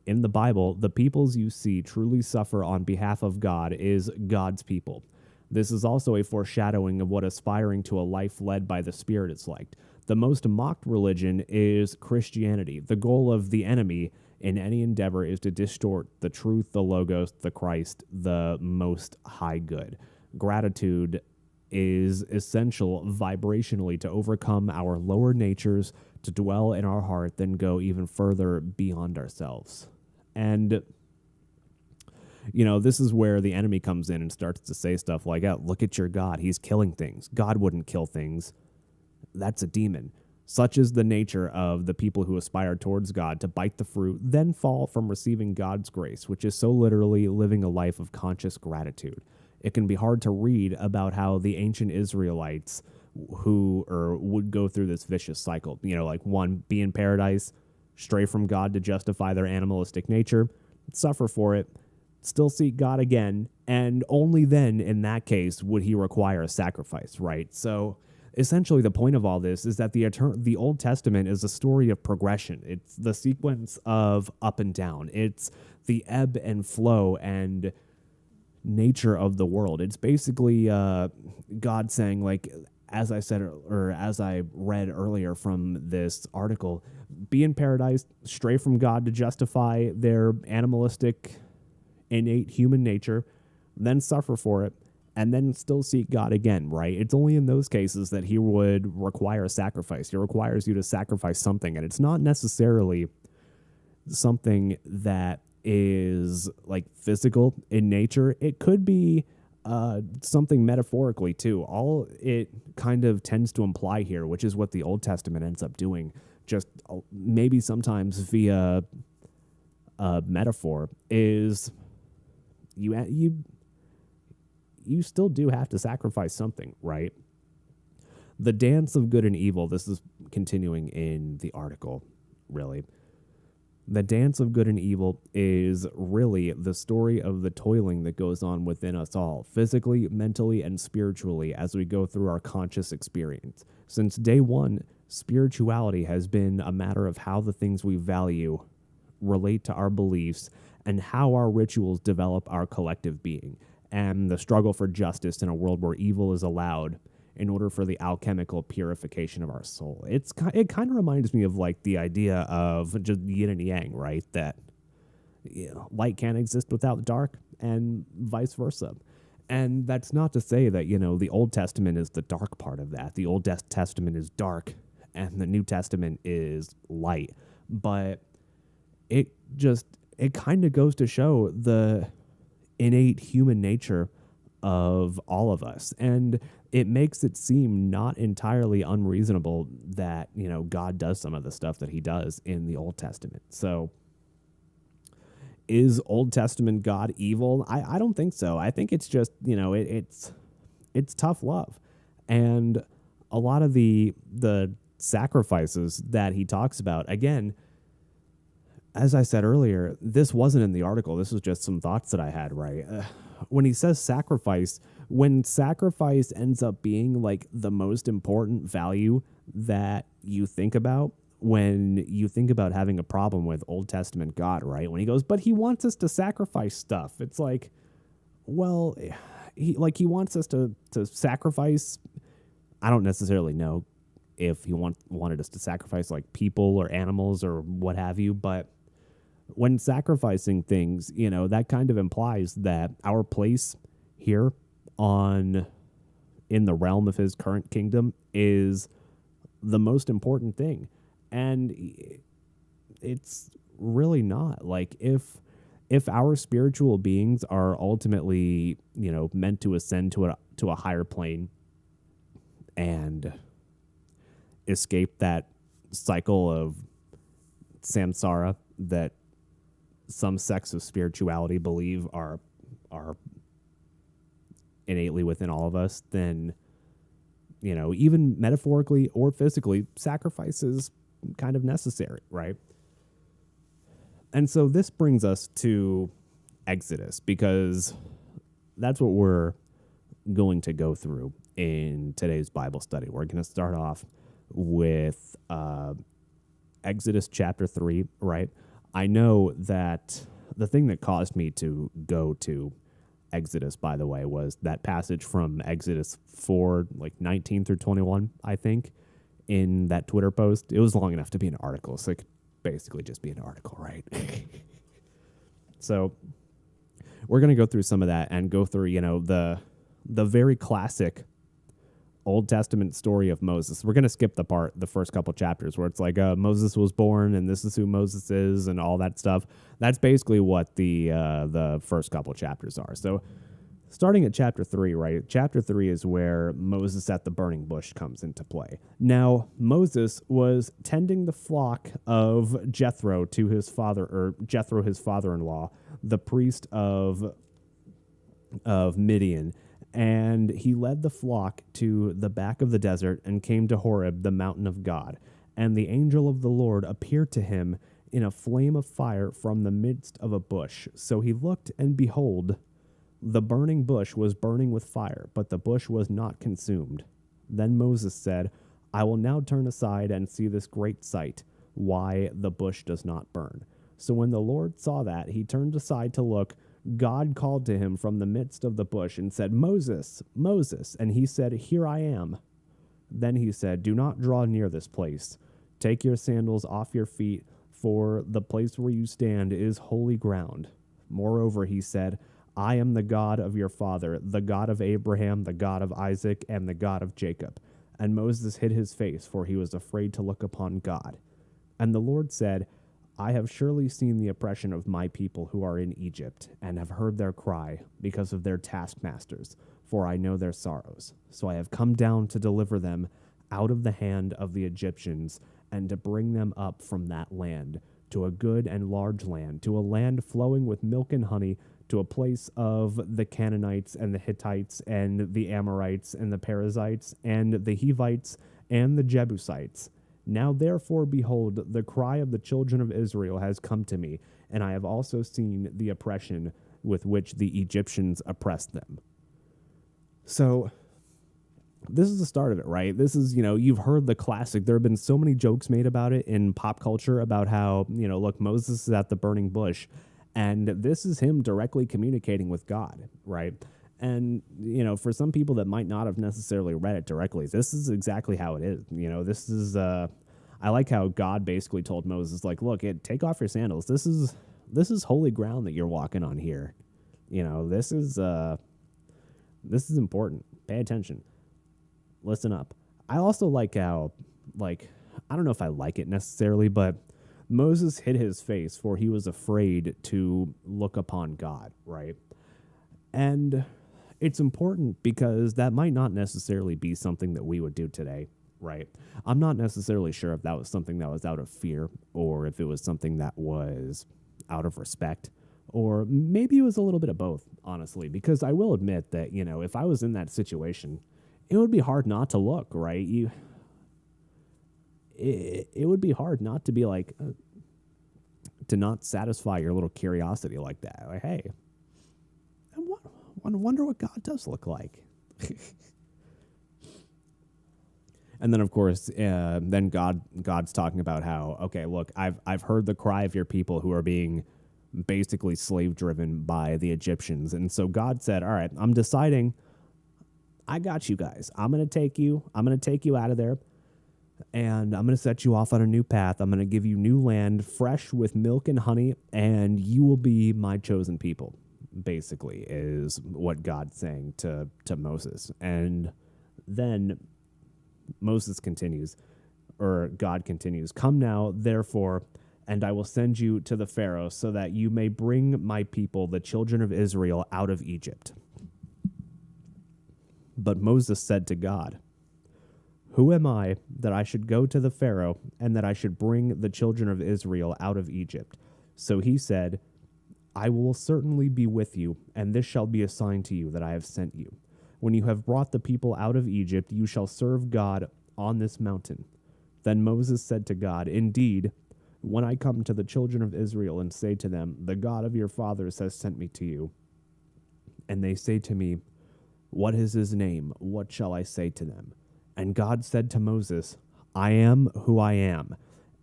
In the Bible, the peoples you see truly suffer on behalf of God is God's people. This is also a foreshadowing of what aspiring to a life led by the Spirit is like. The most mocked religion is Christianity. The goal of the enemy in any endeavor is to distort the truth, the Logos, the Christ, the Most High Good. Gratitude is essential vibrationally to overcome our lower natures, to dwell in our heart, then go even further beyond ourselves. And, this is where the enemy comes in and starts to say stuff like, oh, look at your God. He's killing things. God wouldn't kill things. That's a demon. Such is the nature of the people who aspire towards God to bite the fruit, then fall from receiving God's grace, which is so literally living a life of conscious gratitude. It can be hard to read about how the ancient Israelites would go through this vicious cycle. Like one, be in paradise, stray from God to justify their animalistic nature, suffer for it, still seek God again, and only then, in that case, would he require a sacrifice, right? So essentially the point of all this is that the Old Testament is a story of progression. It's the sequence of up and down. It's the ebb and flow and nature of the world. It's basically God saying, like, as I said, or as I read earlier from this article, be in paradise, stray from God to justify their animalistic, innate human nature, then suffer for it, and then still seek God again, right? It's only in those cases that he would require a sacrifice. He requires you to sacrifice something, and it's not necessarily something that is like physical in nature. It could be something metaphorically too. All it kind of tends to imply here, which is what the Old Testament ends up doing, just maybe sometimes via metaphor, is you still do have to sacrifice something, right? The dance of good and evil, this is continuing in the article, really. The dance of good and evil is really the story of the toiling that goes on within us all, physically, mentally, and spiritually, as we go through our conscious experience. Since day one, spirituality has been a matter of how the things we value relate to our beliefs and how our rituals develop our collective being, and the struggle for justice in a world where evil is allowed in order for the alchemical purification of our soul. It kind of reminds me of like the idea of just yin and yang, right? That light can't exist without dark and vice versa. And that's not to say that, the Old Testament is the dark part of that. The Old Testament is dark and the New Testament is light. But it kind of goes to show the innate human nature of all of us. And it makes it seem not entirely unreasonable that, God does some of the stuff that he does in the Old Testament. So is Old Testament God evil? I don't think so. I think it's just, it's tough love. And a lot of the sacrifices that he talks about, again, as I said earlier, this wasn't in the article. This was just some thoughts that I had, right? When he says sacrifice, when sacrifice ends up being like the most important value that you think about, when you think about having a problem with Old Testament God, right? When he goes, but he wants us to sacrifice stuff. It's like, well, he wants us to sacrifice. I don't necessarily know if he wanted us to sacrifice like people or animals or what have you, but when sacrificing things, you know, that kind of implies that our place here in the realm of his current kingdom is the most important thing. And it's really not. Like, if our spiritual beings are ultimately, you know, meant to ascend to a higher plane and escape that cycle of samsara that some sects of spirituality believe are innately within all of us, then, you know, even metaphorically or physically, sacrifice is kind of necessary, right? And so this brings us to Exodus, because that's what we're going to go through in today's Bible study. We're going to start off with Exodus chapter 3, right? I know that the thing that caused me to go to Exodus, by the way, was that passage from Exodus 4, like 19 through 21, I think, in that Twitter post. It was long enough to be an article, so it could basically just be an article, right? So we're going to go through some of that and go through, you know, the very classic Old Testament story of Moses. We're going to skip the first couple chapters where it's like Moses was born and this is who Moses is and all that stuff. That's basically what the first couple chapters are. So starting at chapter 3, right? Chapter 3 is where Moses at the burning bush comes into play. Now, Moses was tending the flock of Jethro to his father, or Jethro, his father-in-law, the priest of Midian. And he led the flock to the back of the desert and came to Horeb, the mountain of God. And the angel of the Lord appeared to him in a flame of fire from the midst of a bush. So he looked, and behold, the burning bush was burning with fire, but the bush was not consumed. Then Moses said, I will now turn aside and see this great sight, why the bush does not burn. So when the Lord saw that, he turned aside to look. God called to him from the midst of the bush and said, Moses, Moses. And he said, Here I am. Then he said, Do not draw near this place. Take your sandals off your feet, for the place where you stand is holy ground. Moreover, he said, I am the God of your father, the God of Abraham, the God of Isaac, and the God of Jacob. And Moses hid his face, for he was afraid to look upon God. And the Lord said, I have surely seen the oppression of my people who are in Egypt, and have heard their cry because of their taskmasters, for I know their sorrows. So I have come down to deliver them out of the hand of the Egyptians, and to bring them up from that land to a good and large land, to a land flowing with milk and honey, to a place of the Canaanites and the Hittites and the Amorites and the Perizzites and the Hivites and the Jebusites. Now therefore, behold, the cry of the children of Israel has come to me, and I have also seen the oppression with which the Egyptians oppressed them. So this is the start of it, right? This is, you know, you've heard the classic. There have been so many jokes made about it in pop culture about how, you know, look, Moses is at the burning bush, and this is him directly communicating with God, right? And, you know, for some people that might not have necessarily read it directly, this is exactly how it is. You know, this is, I like how God basically told Moses, like, look, take off your sandals. This is holy ground that you're walking on here. You know, this is important. Pay attention. Listen up. I also like how, like, I don't know if I like it necessarily, but Moses hid his face, for he was afraid to look upon God, right? And it's important because that might not necessarily be something that we would do today, right? I'm not necessarily sure if that was something that was out of fear, or if it was something that was out of respect, or maybe it was a little bit of both, honestly, because I will admit that, you know, if I was in that situation, it would be hard not to look, right? It would be hard not to be like, to not satisfy your little curiosity like that. Like, hey, I wonder what God does look like. And then, of course, then God's talking about how, okay, look, I've heard the cry of your people who are being basically slave driven by the Egyptians. And so God said, all right, I'm deciding, I got you guys. I'm going to take you out of there, and I'm going to set you off on a new path. I'm going to give you new land, fresh with milk and honey, and you will be my chosen people, basically, is what God's saying to Moses. And then Moses continues, or God continues, come now, therefore, and I will send you to the Pharaoh so that you may bring my people, the children of Israel, out of Egypt. But Moses said to God, who am I that I should go to the Pharaoh and that I should bring the children of Israel out of Egypt? So he said, I will certainly be with you, and this shall be a sign to you that I have sent you. When you have brought the people out of Egypt, you shall serve God on this mountain. Then Moses said to God, indeed, when I come to the children of Israel and say to them, the God of your fathers has sent me to you, and they say to me, what is his name? What shall I say to them? And God said to Moses, I am who I am.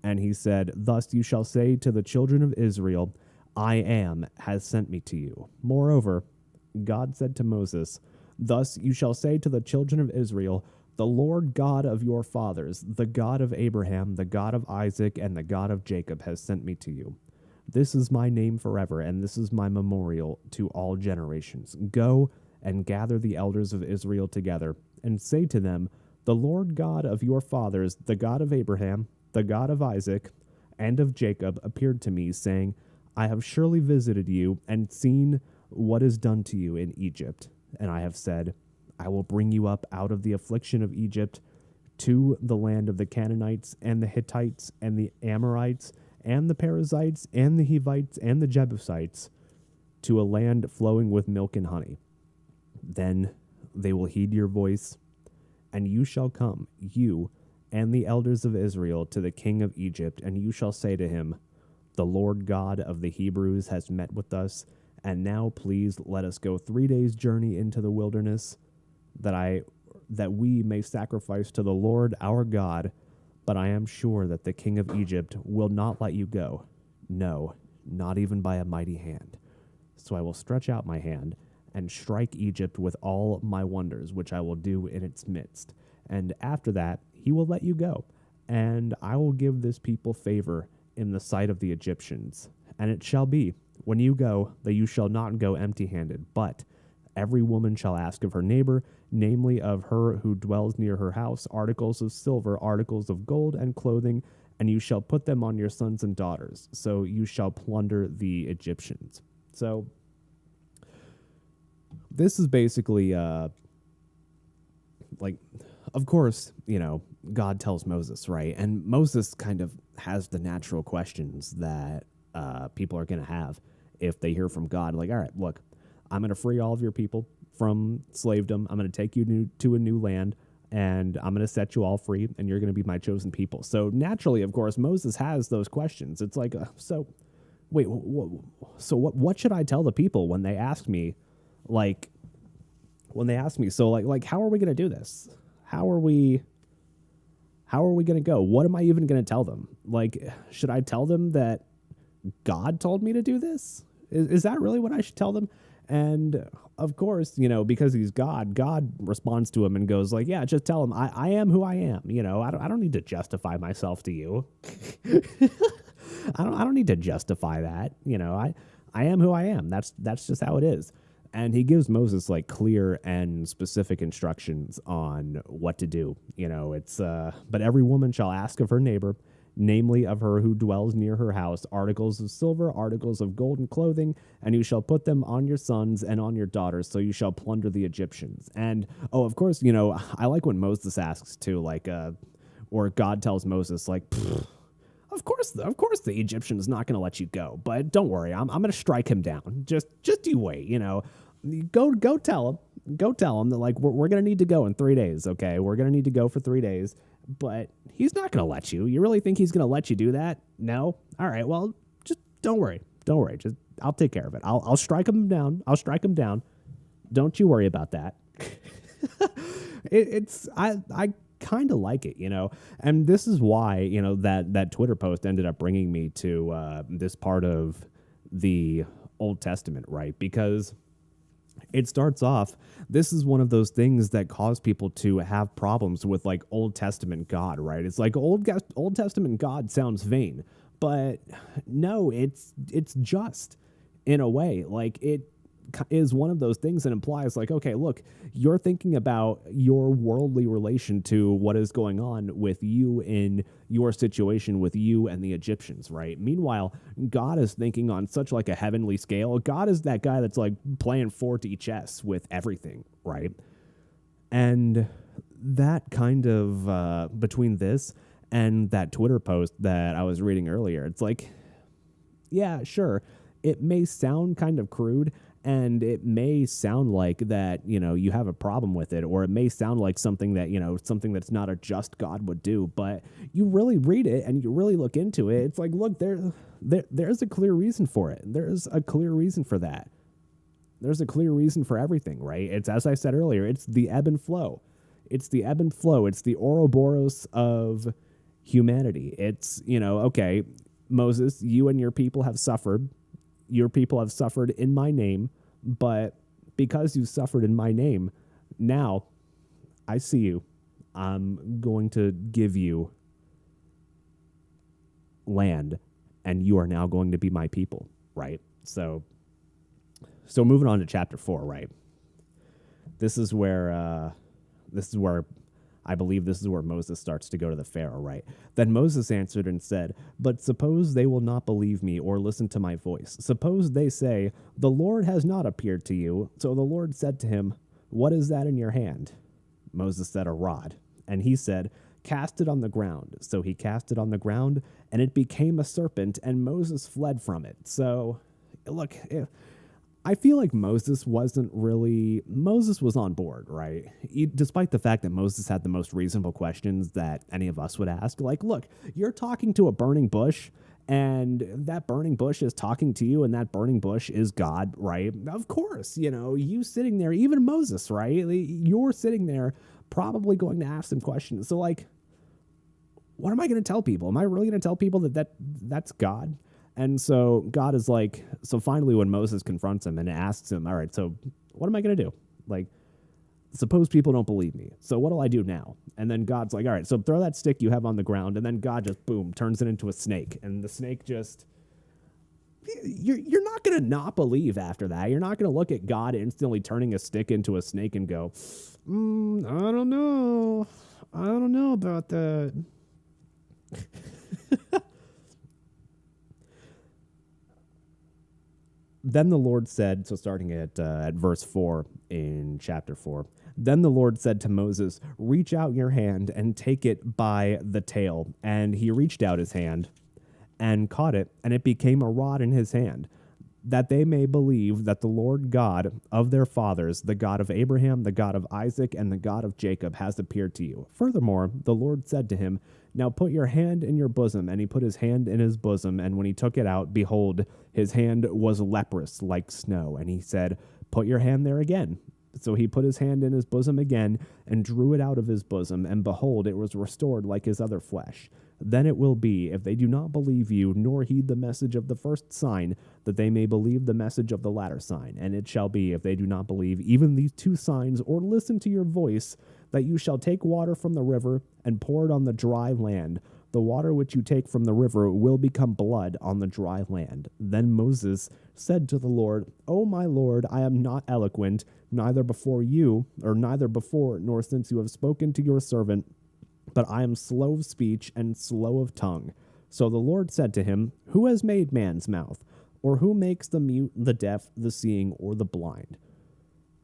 And he said, thus you shall say to the children of Israel, I am has sent me to you. Moreover, God said to Moses, thus you shall say to the children of Israel, the Lord God of your fathers, the God of Abraham, the God of Isaac, and the God of Jacob has sent me to you. This is my name forever, and this is my memorial to all generations. Go and gather the elders of Israel together, and say to them, the Lord God of your fathers, the God of Abraham, the God of Isaac, and of Jacob, appeared to me, saying, I have surely visited you, and seen what is done to you in Egypt. And I have said, I will bring you up out of the affliction of Egypt to the land of the Canaanites, and the Hittites, and the Amorites, and the Perizzites, and the Hivites, and the Jebusites, to a land flowing with milk and honey. Then they will heed your voice, and you shall come, you and the elders of Israel, to the king of Egypt, and you shall say to him, the Lord God of the Hebrews has met with us, and now please let us go 3 days' journey into the wilderness, that we may sacrifice to the Lord our God. But I am sure that the king of Egypt will not let you go, no, not even by a mighty hand. So I will stretch out my hand and strike Egypt with all my wonders, which I will do in its midst. And after that, he will let you go, and I will give this people favor in the sight of the Egyptians. And it shall be, when you go, that you shall not go empty-handed, but every woman shall ask of her neighbor, namely of her who dwells near her house, articles of silver, articles of gold, and clothing, and you shall put them on your sons and daughters. So you shall plunder the Egyptians. So this is basically, like, of course, you know, God tells Moses, right? And Moses kind of has the natural questions that people are going to have if they hear from God. Like, all right, look, I'm going to free all of your people from slavedom. I'm going to take you to a new land, and I'm going to set you all free, and you're going to be my chosen people. So naturally, of course, Moses has those questions. It's like, so wait, what should I tell the people when they ask me, like, so like, how are we going to do this? How are we going to go? What am I even going to tell them? Like, should I tell them that God told me to do this? Is that really what I should tell them? And of course, you know, because he's God responds to him and goes like, yeah, just tell him I am who I am. You know, I don't need to justify myself to you. I don't need to justify that. You know, I am who I am. That's just how it is. And he gives Moses like clear and specific instructions on what to do. You know, it's, but every woman shall ask of her neighbor, namely of her who dwells near her house, articles of silver, articles of gold and clothing, and you shall put them on your sons and on your daughters, so you shall plunder the Egyptians. And, oh, of course, you know, I like when Moses asks too, like, or God tells Moses, like, of course the Egyptian's not going to let you go, but don't worry, I'm going to strike him down. Just you wait, you know. Go tell him that, like, we're going to need to go in 3 days, okay? We're going to need to go for 3 days, but he's not going to let you. You really think he's going to let you do that? No? All right, well, Don't worry. Don't worry. Just I'll take care of it. I'll strike him down. I'll strike him down. Don't you worry about that. I kind of like it, you know, and this is why, you know, that Twitter post ended up bringing me to this part of the Old Testament, right? Because it starts off, this is one of those things that cause people to have problems with like Old Testament God, right? It's like Old Testament God sounds vain, but no, it's just in a way. Like it is one of those things that implies like, okay, look, you're thinking about your worldly relation to what is going on with you in your situation with you and the Egyptians, right? Meanwhile, God is thinking on such like a heavenly scale. God is that guy that's like playing 4D chess with everything, right? And that kind of between this and that Twitter post that I was reading earlier, it's like, yeah, sure, it may sound kind of crude, and it may sound like that, you know, you have a problem with it, or it may sound like something that, you know, something that's not a just God would do. But you really read it and you really look into it. It's like, look, there's a clear reason for it. There's a clear reason for that. There's a clear reason for everything, right? It's, as I said earlier, it's the ebb and flow. It's the ebb and flow. It's the Ouroboros of humanity. It's, you know, okay, Moses, you and your people have suffered. Your people have suffered in my name, but because you suffered in my name, now I see you. I'm going to give you land, and you are now going to be my people, right? So moving on to chapter 4, right? This is where I believe this is where Moses starts to go to the Pharaoh, right? Then Moses answered and said, but suppose they will not believe me or listen to my voice. Suppose they say, the Lord has not appeared to you. So the Lord said to him, what is that in your hand? Moses said, a rod. And he said, cast it on the ground. So he cast it on the ground, and it became a serpent, and Moses fled from it. So, look, I feel like Moses was on board, right? Despite the fact that Moses had the most reasonable questions that any of us would ask. Like, look, you're talking to a burning bush, and that burning bush is talking to you, and that burning bush is God, right? Of course, you know, you sitting there, even Moses, right? You're sitting there probably going to ask some questions. So, like, what am I going to tell people? Am I really going to tell people that's God? And so God is like, so finally when Moses confronts him and asks him, all right, so what am I going to do? Like, suppose people don't believe me. So what do I do now? And then God's like, all right, so throw that stick you have on the ground. And then God just, boom, turns it into a snake. And the snake just, you're not going to not believe after that. You're not going to look at God instantly turning a stick into a snake and go, I don't know. I don't know about that. Then the Lord said, so starting at verse 4 in chapter 4, then the Lord said to Moses, reach out your hand and take it by the tail. And he reached out his hand and caught it, and it became a rod in his hand, that they may believe that the Lord God of their fathers, the God of Abraham, the God of Isaac, and the God of Jacob, has appeared to you. Furthermore, the Lord said to him, now put your hand in your bosom. And he put his hand in his bosom, and when he took it out, behold, his hand was leprous like snow. And he said, put your hand there again. So he put his hand in his bosom again, and drew it out of his bosom, and behold, it was restored like his other flesh. Then it will be, if they do not believe you, nor heed the message of the first sign, that they may believe the message of the latter sign. And it shall be, if they do not believe even these two signs, or listen to your voice, that you shall take water from the river, and pour it on the dry land. The water which you take from the river will become blood on the dry land. Then Moses said to the Lord, O my Lord, I am not eloquent, neither before nor since you have spoken to your servant, but I am slow of speech and slow of tongue. So the Lord said to him, who has made man's mouth? Or who makes the mute, the deaf, the seeing, or the blind?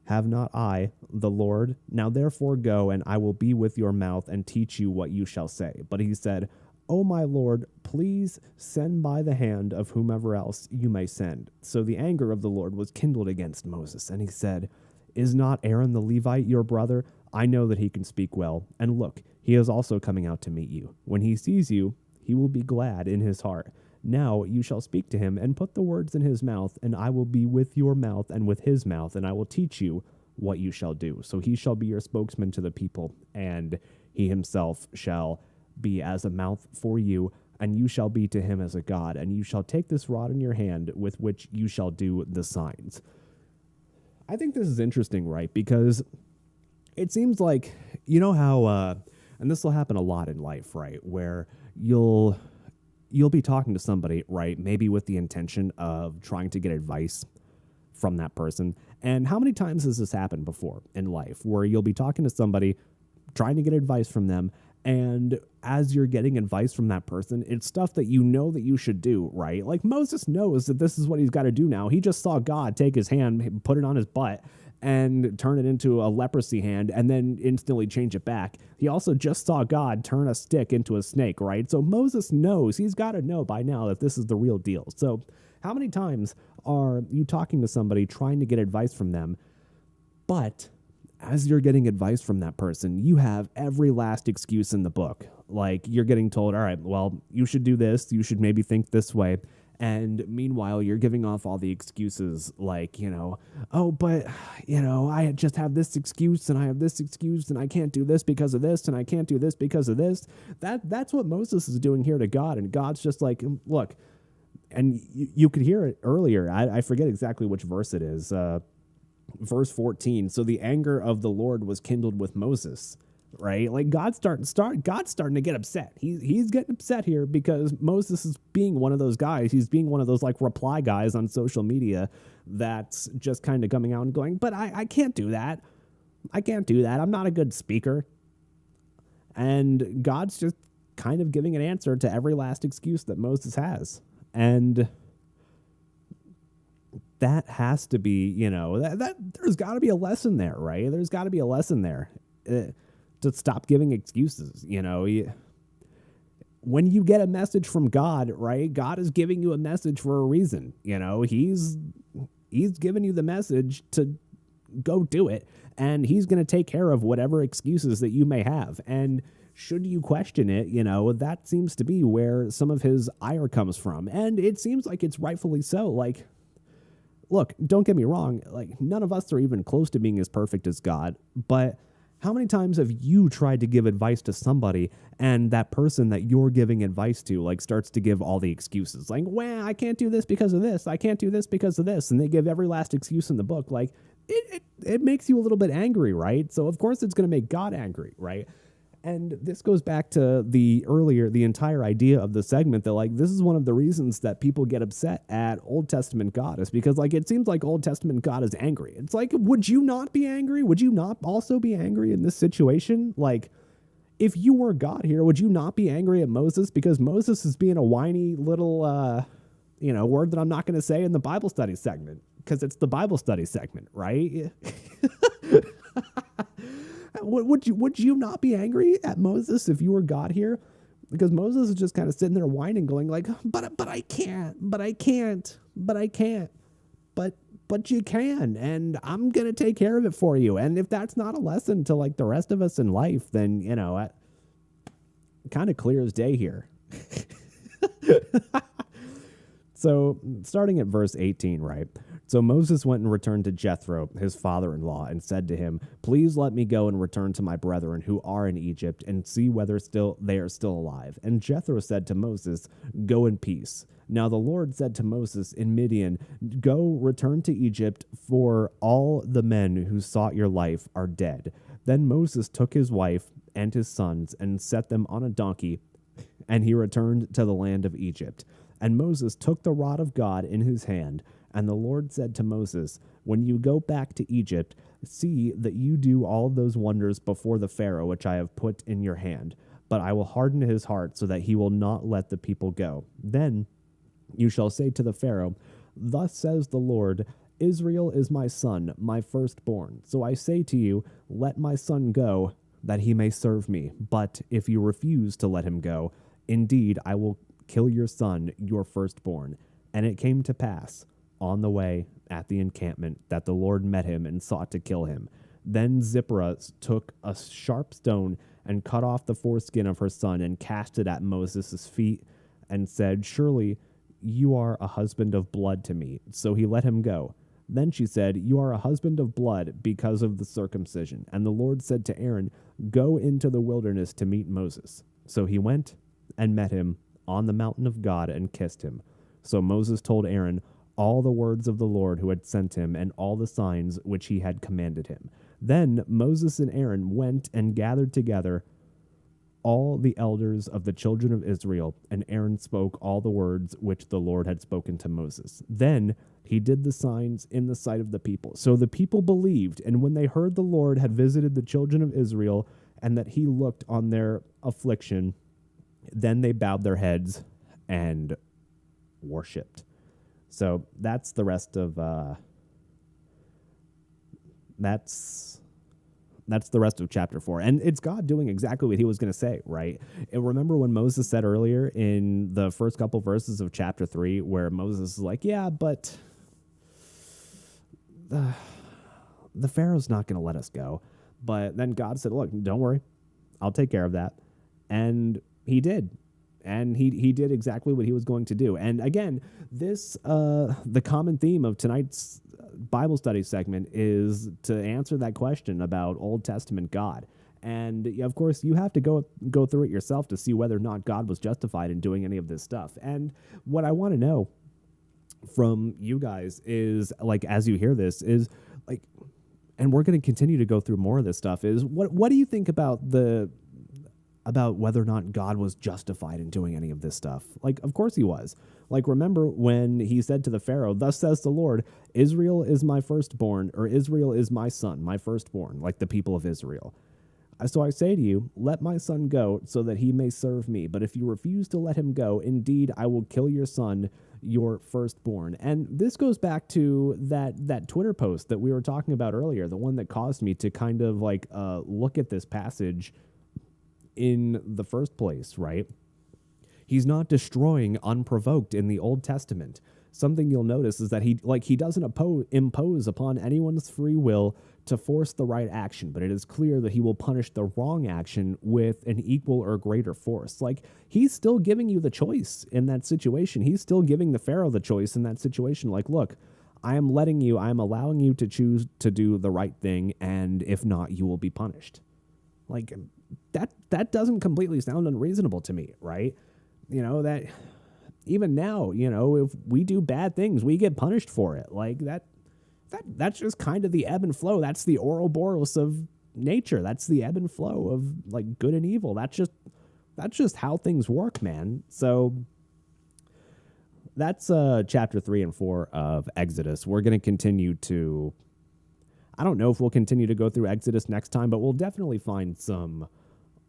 Have not I, the Lord? Now therefore go, and I will be with your mouth, and teach you what you shall say. But he said, O my Lord, please send by the hand of whomever else you may send. So the anger of the Lord was kindled against Moses, and he said, is not Aaron the Levite your brother? I know that he can speak well. And look, he is also coming out to meet you. When he sees you, he will be glad in his heart. Now you shall speak to him and put the words in his mouth, and I will be with your mouth and with his mouth, and I will teach you what you shall do. So he shall be your spokesman to the people, and he himself shall be as a mouth for you, and you shall be to him as a God, and you shall take this rod in your hand with which you shall do the signs. I think this is interesting, right? Because it seems like, you know how, and this will happen a lot in life, right? Where you'll be talking to somebody, right? Maybe with the intention of trying to get advice from that person. And how many times has this happened before in life where you'll be talking to somebody, trying to get advice from them, and as you're getting advice from that person, it's stuff that you know that you should do, right? Like Moses knows that this is what he's got to do now. He just saw God take his hand, put it on his butt, and turn it into a leprosy hand, and then instantly change it back. He also just saw God turn a stick into a snake, right? So Moses knows, he's got to know by now that this is the real deal. So how many times are you talking to somebody, trying to get advice from them, but as you're getting advice from that person, you have every last excuse in the book. Like you're getting told, all right, well, you should do this. You should maybe think this way. And meanwhile, you're giving off all the excuses like, oh, but, I just have this excuse and I have this excuse and I can't do this because of this and I can't do this because of this. That's what Moses is doing here to God. And God's just like, look, and you could hear it earlier. I forget exactly which verse it is. Verse 14. So the anger of the Lord was kindled with Moses, right? Like God's starting to get upset. He's getting upset here because Moses is being one of those guys. He's being one of those like reply guys on social media that's just kind of coming out and going, but I can't do that. I can't do that. I'm not a good speaker. And God's just kind of giving an answer to every last excuse that Moses has. And that has to be, that there's got to be a lesson there, right? There's got to be a lesson there to stop giving excuses. When you get a message from God, right? God is giving you a message for a reason. He's giving you the message to go do it, and he's going to take care of whatever excuses that you may have. And should you question it, that seems to be where some of his ire comes from. And it seems like it's rightfully so. Like, look, don't get me wrong. Like, none of us are even close to being as perfect as God. But how many times have you tried to give advice to somebody and that person that you're giving advice to, like, starts to give all the excuses? Like, well, I can't do this because of this. I can't do this because of this. And they give every last excuse in the book. Like, it makes you a little bit angry, right? So, of course, it's going to make God angry, right? And this goes back to the entire idea of the segment that, like, this is one of the reasons that people get upset at Old Testament God is because, like, it seems like Old Testament God is angry. It's like, would you not be angry? Would you not also be angry in this situation? Like, if you were God here, would you not be angry at Moses? Because Moses is being a whiny little, word that I'm not going to say in the Bible study segment because it's the Bible study segment, right? Would you not be angry at Moses if you were God here? Because Moses is just kind of sitting there whining, going like, but I can't, but you can, and I'm going to take care of it for you. And if that's not a lesson to like the rest of us in life, then, it kind of clear as day here. So starting at verse 18, right? So Moses went and returned to Jethro, his father-in-law, and said to him, please let me go and return to my brethren who are in Egypt and see whether they are still alive. And Jethro said to Moses, go in peace. Now the Lord said to Moses in Midian, go return to Egypt, for all the men who sought your life are dead. Then Moses took his wife and his sons and set them on a donkey, and he returned to the land of Egypt. And Moses took the rod of God in his hand, and the Lord said to Moses, when you go back to Egypt, see that you do all those wonders before the Pharaoh which I have put in your hand. But I will harden his heart so that he will not let the people go. Then you shall say to the Pharaoh, thus says the Lord, Israel is my son, my firstborn. So I say to you, let my son go, that he may serve me. But if you refuse to let him go, indeed I will kill your son, your firstborn. And it came to pass, on the way at the encampment, that the Lord met him and sought to kill him. Then Zipporah took a sharp stone and cut off the foreskin of her son and cast it at Moses' feet and said, surely "You are a husband of blood to me." So he let him go. Then she said, "You are a husband of blood because of the circumcision." And the Lord said to Aaron, "Go into the wilderness to meet Moses." So he went and met him on the mountain of God and kissed him. So Moses told Aaron all the words of the Lord who had sent him and all the signs which he had commanded him. Then Moses and Aaron went and gathered together all the elders of the children of Israel, and Aaron spoke all the words which the Lord had spoken to Moses. Then he did the signs in the sight of the people. So the people believed, and when they heard the Lord had visited the children of Israel, and that he looked on their affliction, then they bowed their heads and worshipped. So that's the rest of that's the rest of chapter 4. And it's God doing exactly what he was going to say, right? And remember when Moses said earlier in the first couple verses of chapter 3, where Moses is like, yeah, but the Pharaoh's not going to let us go. But then God said, look, don't worry, I'll take care of that. And he did. And he did exactly what he was going to do. And again, this the common theme of tonight's Bible study segment is to answer that question about Old Testament God. And of course, you have to go through it yourself to see whether or not God was justified in doing any of this stuff. And what I want to know from you guys is, like, as you hear this, is like, and we're going to continue to go through more of this stuff, is what do you think about whether or not God was justified in doing any of this stuff? Like, of course he was. Like, remember when he said to the Pharaoh, "Thus says the Lord, Israel is my firstborn," or "Israel is my son, my firstborn," like the people of Israel. "So I say to you, let my son go so that he may serve me. But if you refuse to let him go, indeed, I will kill your son, your firstborn." And this goes back to that Twitter post that we were talking about earlier, the one that caused me to kind of like look at this passage in the first place, right? He's not destroying unprovoked in the Old Testament. Something you'll notice is that he doesn't impose upon anyone's free will to force the right action, but it is clear that he will punish the wrong action with an equal or greater force. Like, he's still giving you the choice in that situation. He's still giving the Pharaoh the choice in that situation. Like, look, I am allowing you to choose to do the right thing, and if not, you will be punished. Like, that doesn't completely sound unreasonable to me, right? You know, that even now, you know, if we do bad things, we get punished for it. Like, that's just kind of the ebb and flow. That's the Ouroboros of nature. That's the ebb and flow of, like, good and evil. That's just how things work, man. So that's chapter 3 and 4 of Exodus. We're going to continue to, I don't know if we'll continue to go through Exodus next time, but we'll definitely find some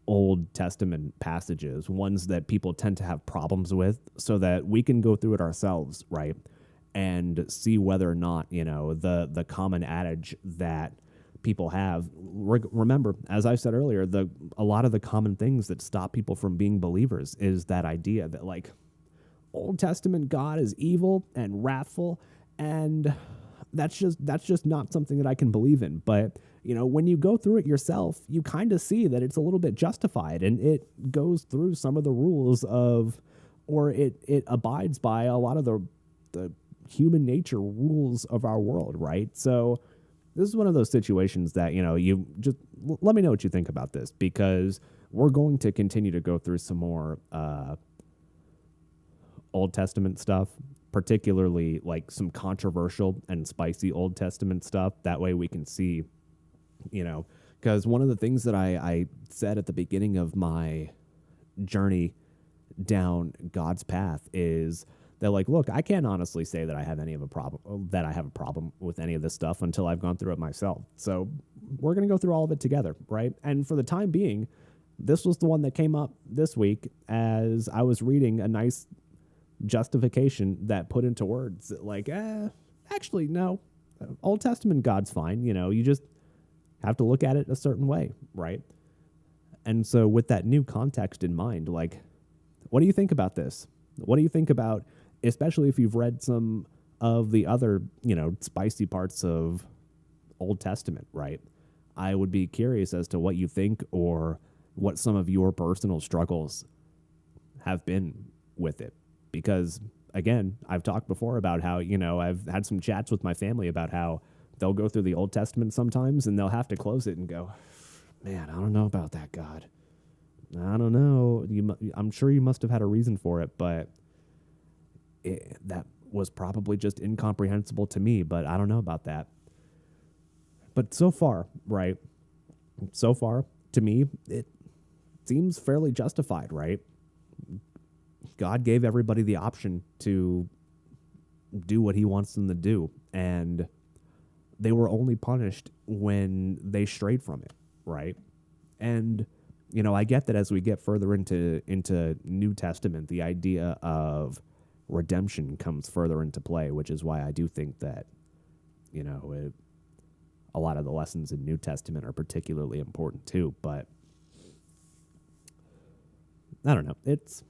Old Testament passages, ones that people tend to have problems with, so that we can go through it ourselves, right? And see whether or not, you know, the common adage that people have. Remember, as I said earlier, a lot of the common things that stop people from being believers is that idea that, like, Old Testament God is evil and wrathful, and that's just not something that I can believe in. But, you know, when you go through it yourself, you kind of see that it's a little bit justified, and it goes through some of the rules of, or it abides by a lot of the human nature rules of our world, right? So this is one of those situations that, you know, you just let me know what you think about this, because we're going to continue to go through some more Old Testament stuff, particularly like some controversial and spicy Old Testament stuff. That way we can see, you know, because one of the things that I said at the beginning of my journey down God's path is that, like, look, I can't honestly say that I have a problem with any of this stuff until I've gone through it myself. So we're going to go through all of it together, right? And for the time being, this was the one that came up this week as I was reading a nice justification that put into words that, like, actually, no, Old Testament God's fine. You know, you just have to look at it a certain way, right? And so with that new context in mind, like, what do you think about this? What do you think about, especially if you've read some of the other, you know, spicy parts of Old Testament, right? I would be curious as to what you think, or what some of your personal struggles have been with it. Because again, I've talked before about how, I've had some chats with my family about how they'll go through the Old Testament sometimes and they'll have to close it and go, man, I don't know about that, God. I don't know. I'm sure you must have had a reason for it, but that was probably just incomprehensible to me, but I don't know about that. But so far, right? So far, to me, it seems fairly justified, right? God gave everybody the option to do what he wants them to do, and they were only punished when they strayed from it, right? And, I get that as we get further into New Testament, the idea of redemption comes further into play, which is why I do think that, a lot of the lessons in New Testament are particularly important too. But I don't know. It's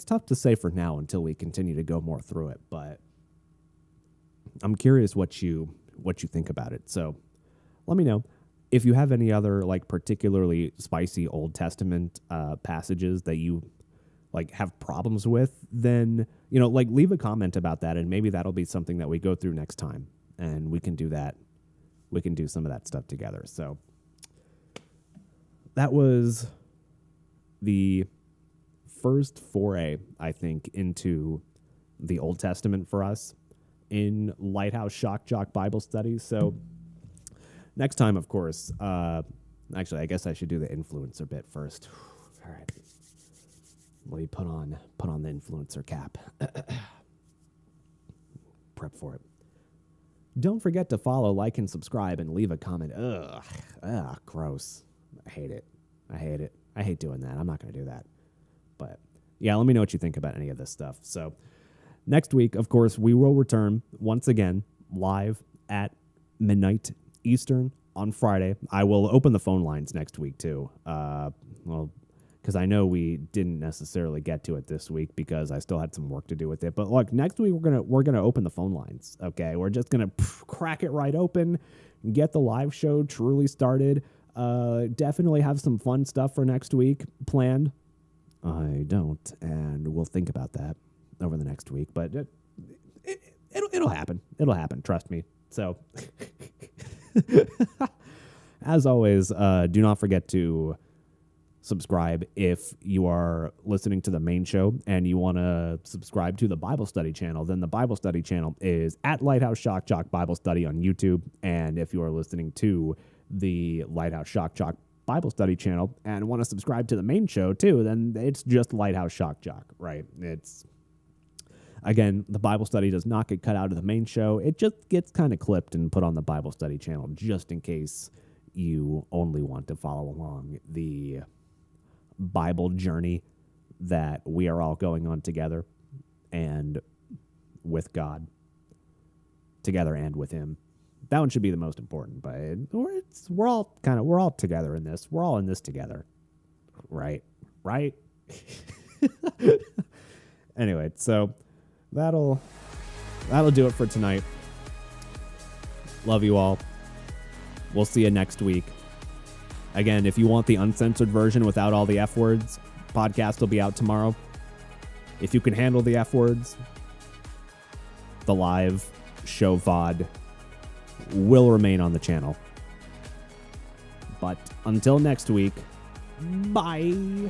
tough to say for now until we continue to go more through it. But I'm curious what you think about it. So let me know if you have any other particularly spicy Old Testament passages that you have problems with. Then leave a comment about that, and maybe that'll be something that we go through next time, and we can do that. We can do some of that stuff together. So that was the first foray, I think, into the Old Testament for us in Lighthouse Shock Jock Bible Studies. So next time, of course, actually, I guess I should do the influencer bit first. All right. Let me put on the influencer cap. Prep for it. Don't forget to follow, like, and subscribe, and leave a comment. Ugh, gross. I hate it. I hate doing that. I'm not going to do that. But yeah, let me know what you think about any of this stuff. So next week, of course, we will return once again live at midnight Eastern on Friday. I will open the phone lines next week too. Because I know we didn't necessarily get to it this week because I still had some work to do with it. But look, next week we're gonna open the phone lines. Okay, we're just gonna crack it right open, get the live show truly started. Definitely have some fun stuff for next week planned. I don't, and we'll think about that over the next week. But it'll happen. It'll happen. Trust me. So, as always, do not forget to subscribe if you are listening to the main show and you want to subscribe to the Bible study channel. Then the Bible study channel is at Lighthouse Shock Jock Bible Study on YouTube. And if you are listening to the Lighthouse Shock Jock Bible Study channel and want to subscribe to the main show too, then it's just Lighthouse Shock Jock, right? It's, again, the Bible study does not get cut out of the main show. It just gets kind of clipped and put on the Bible study channel just in case you only want to follow along the Bible journey that we are all going on together and with God, together and with him. That one should be the most important, but we're all together in this. We're all in this together. Right? Anyway, so that'll do it for tonight. Love you all. We'll see you next week. Again, if you want the uncensored version without all the F words, podcast will be out tomorrow. If you can handle the F words, the live show VOD will remain on the channel. But until next week, bye.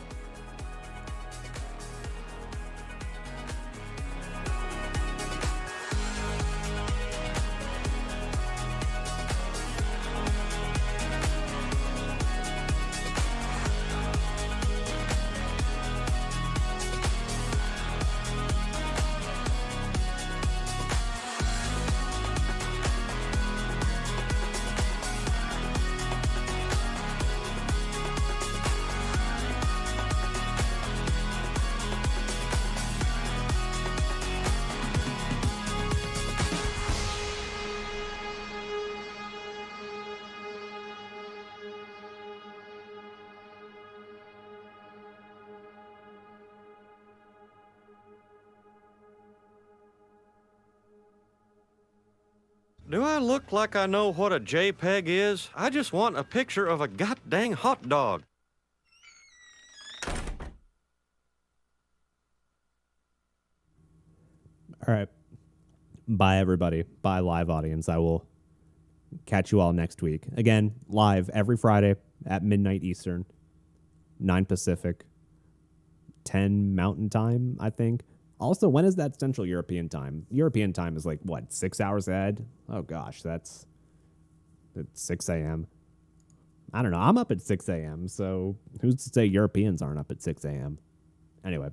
Do I look like I know what a JPEG is? I just want a picture of a goddamn hot dog. All right. Bye, everybody. Bye, live audience. I will catch you all next week. Again, live every Friday at midnight Eastern, 9 Pacific, 10 Mountain Time, I think. Also, when is that Central European time? European time is like, what, 6 hours ahead? Oh, gosh, that's 6 a.m. I don't know. I'm up at 6 a.m., so who's to say Europeans aren't up at 6 a.m.? Anyway,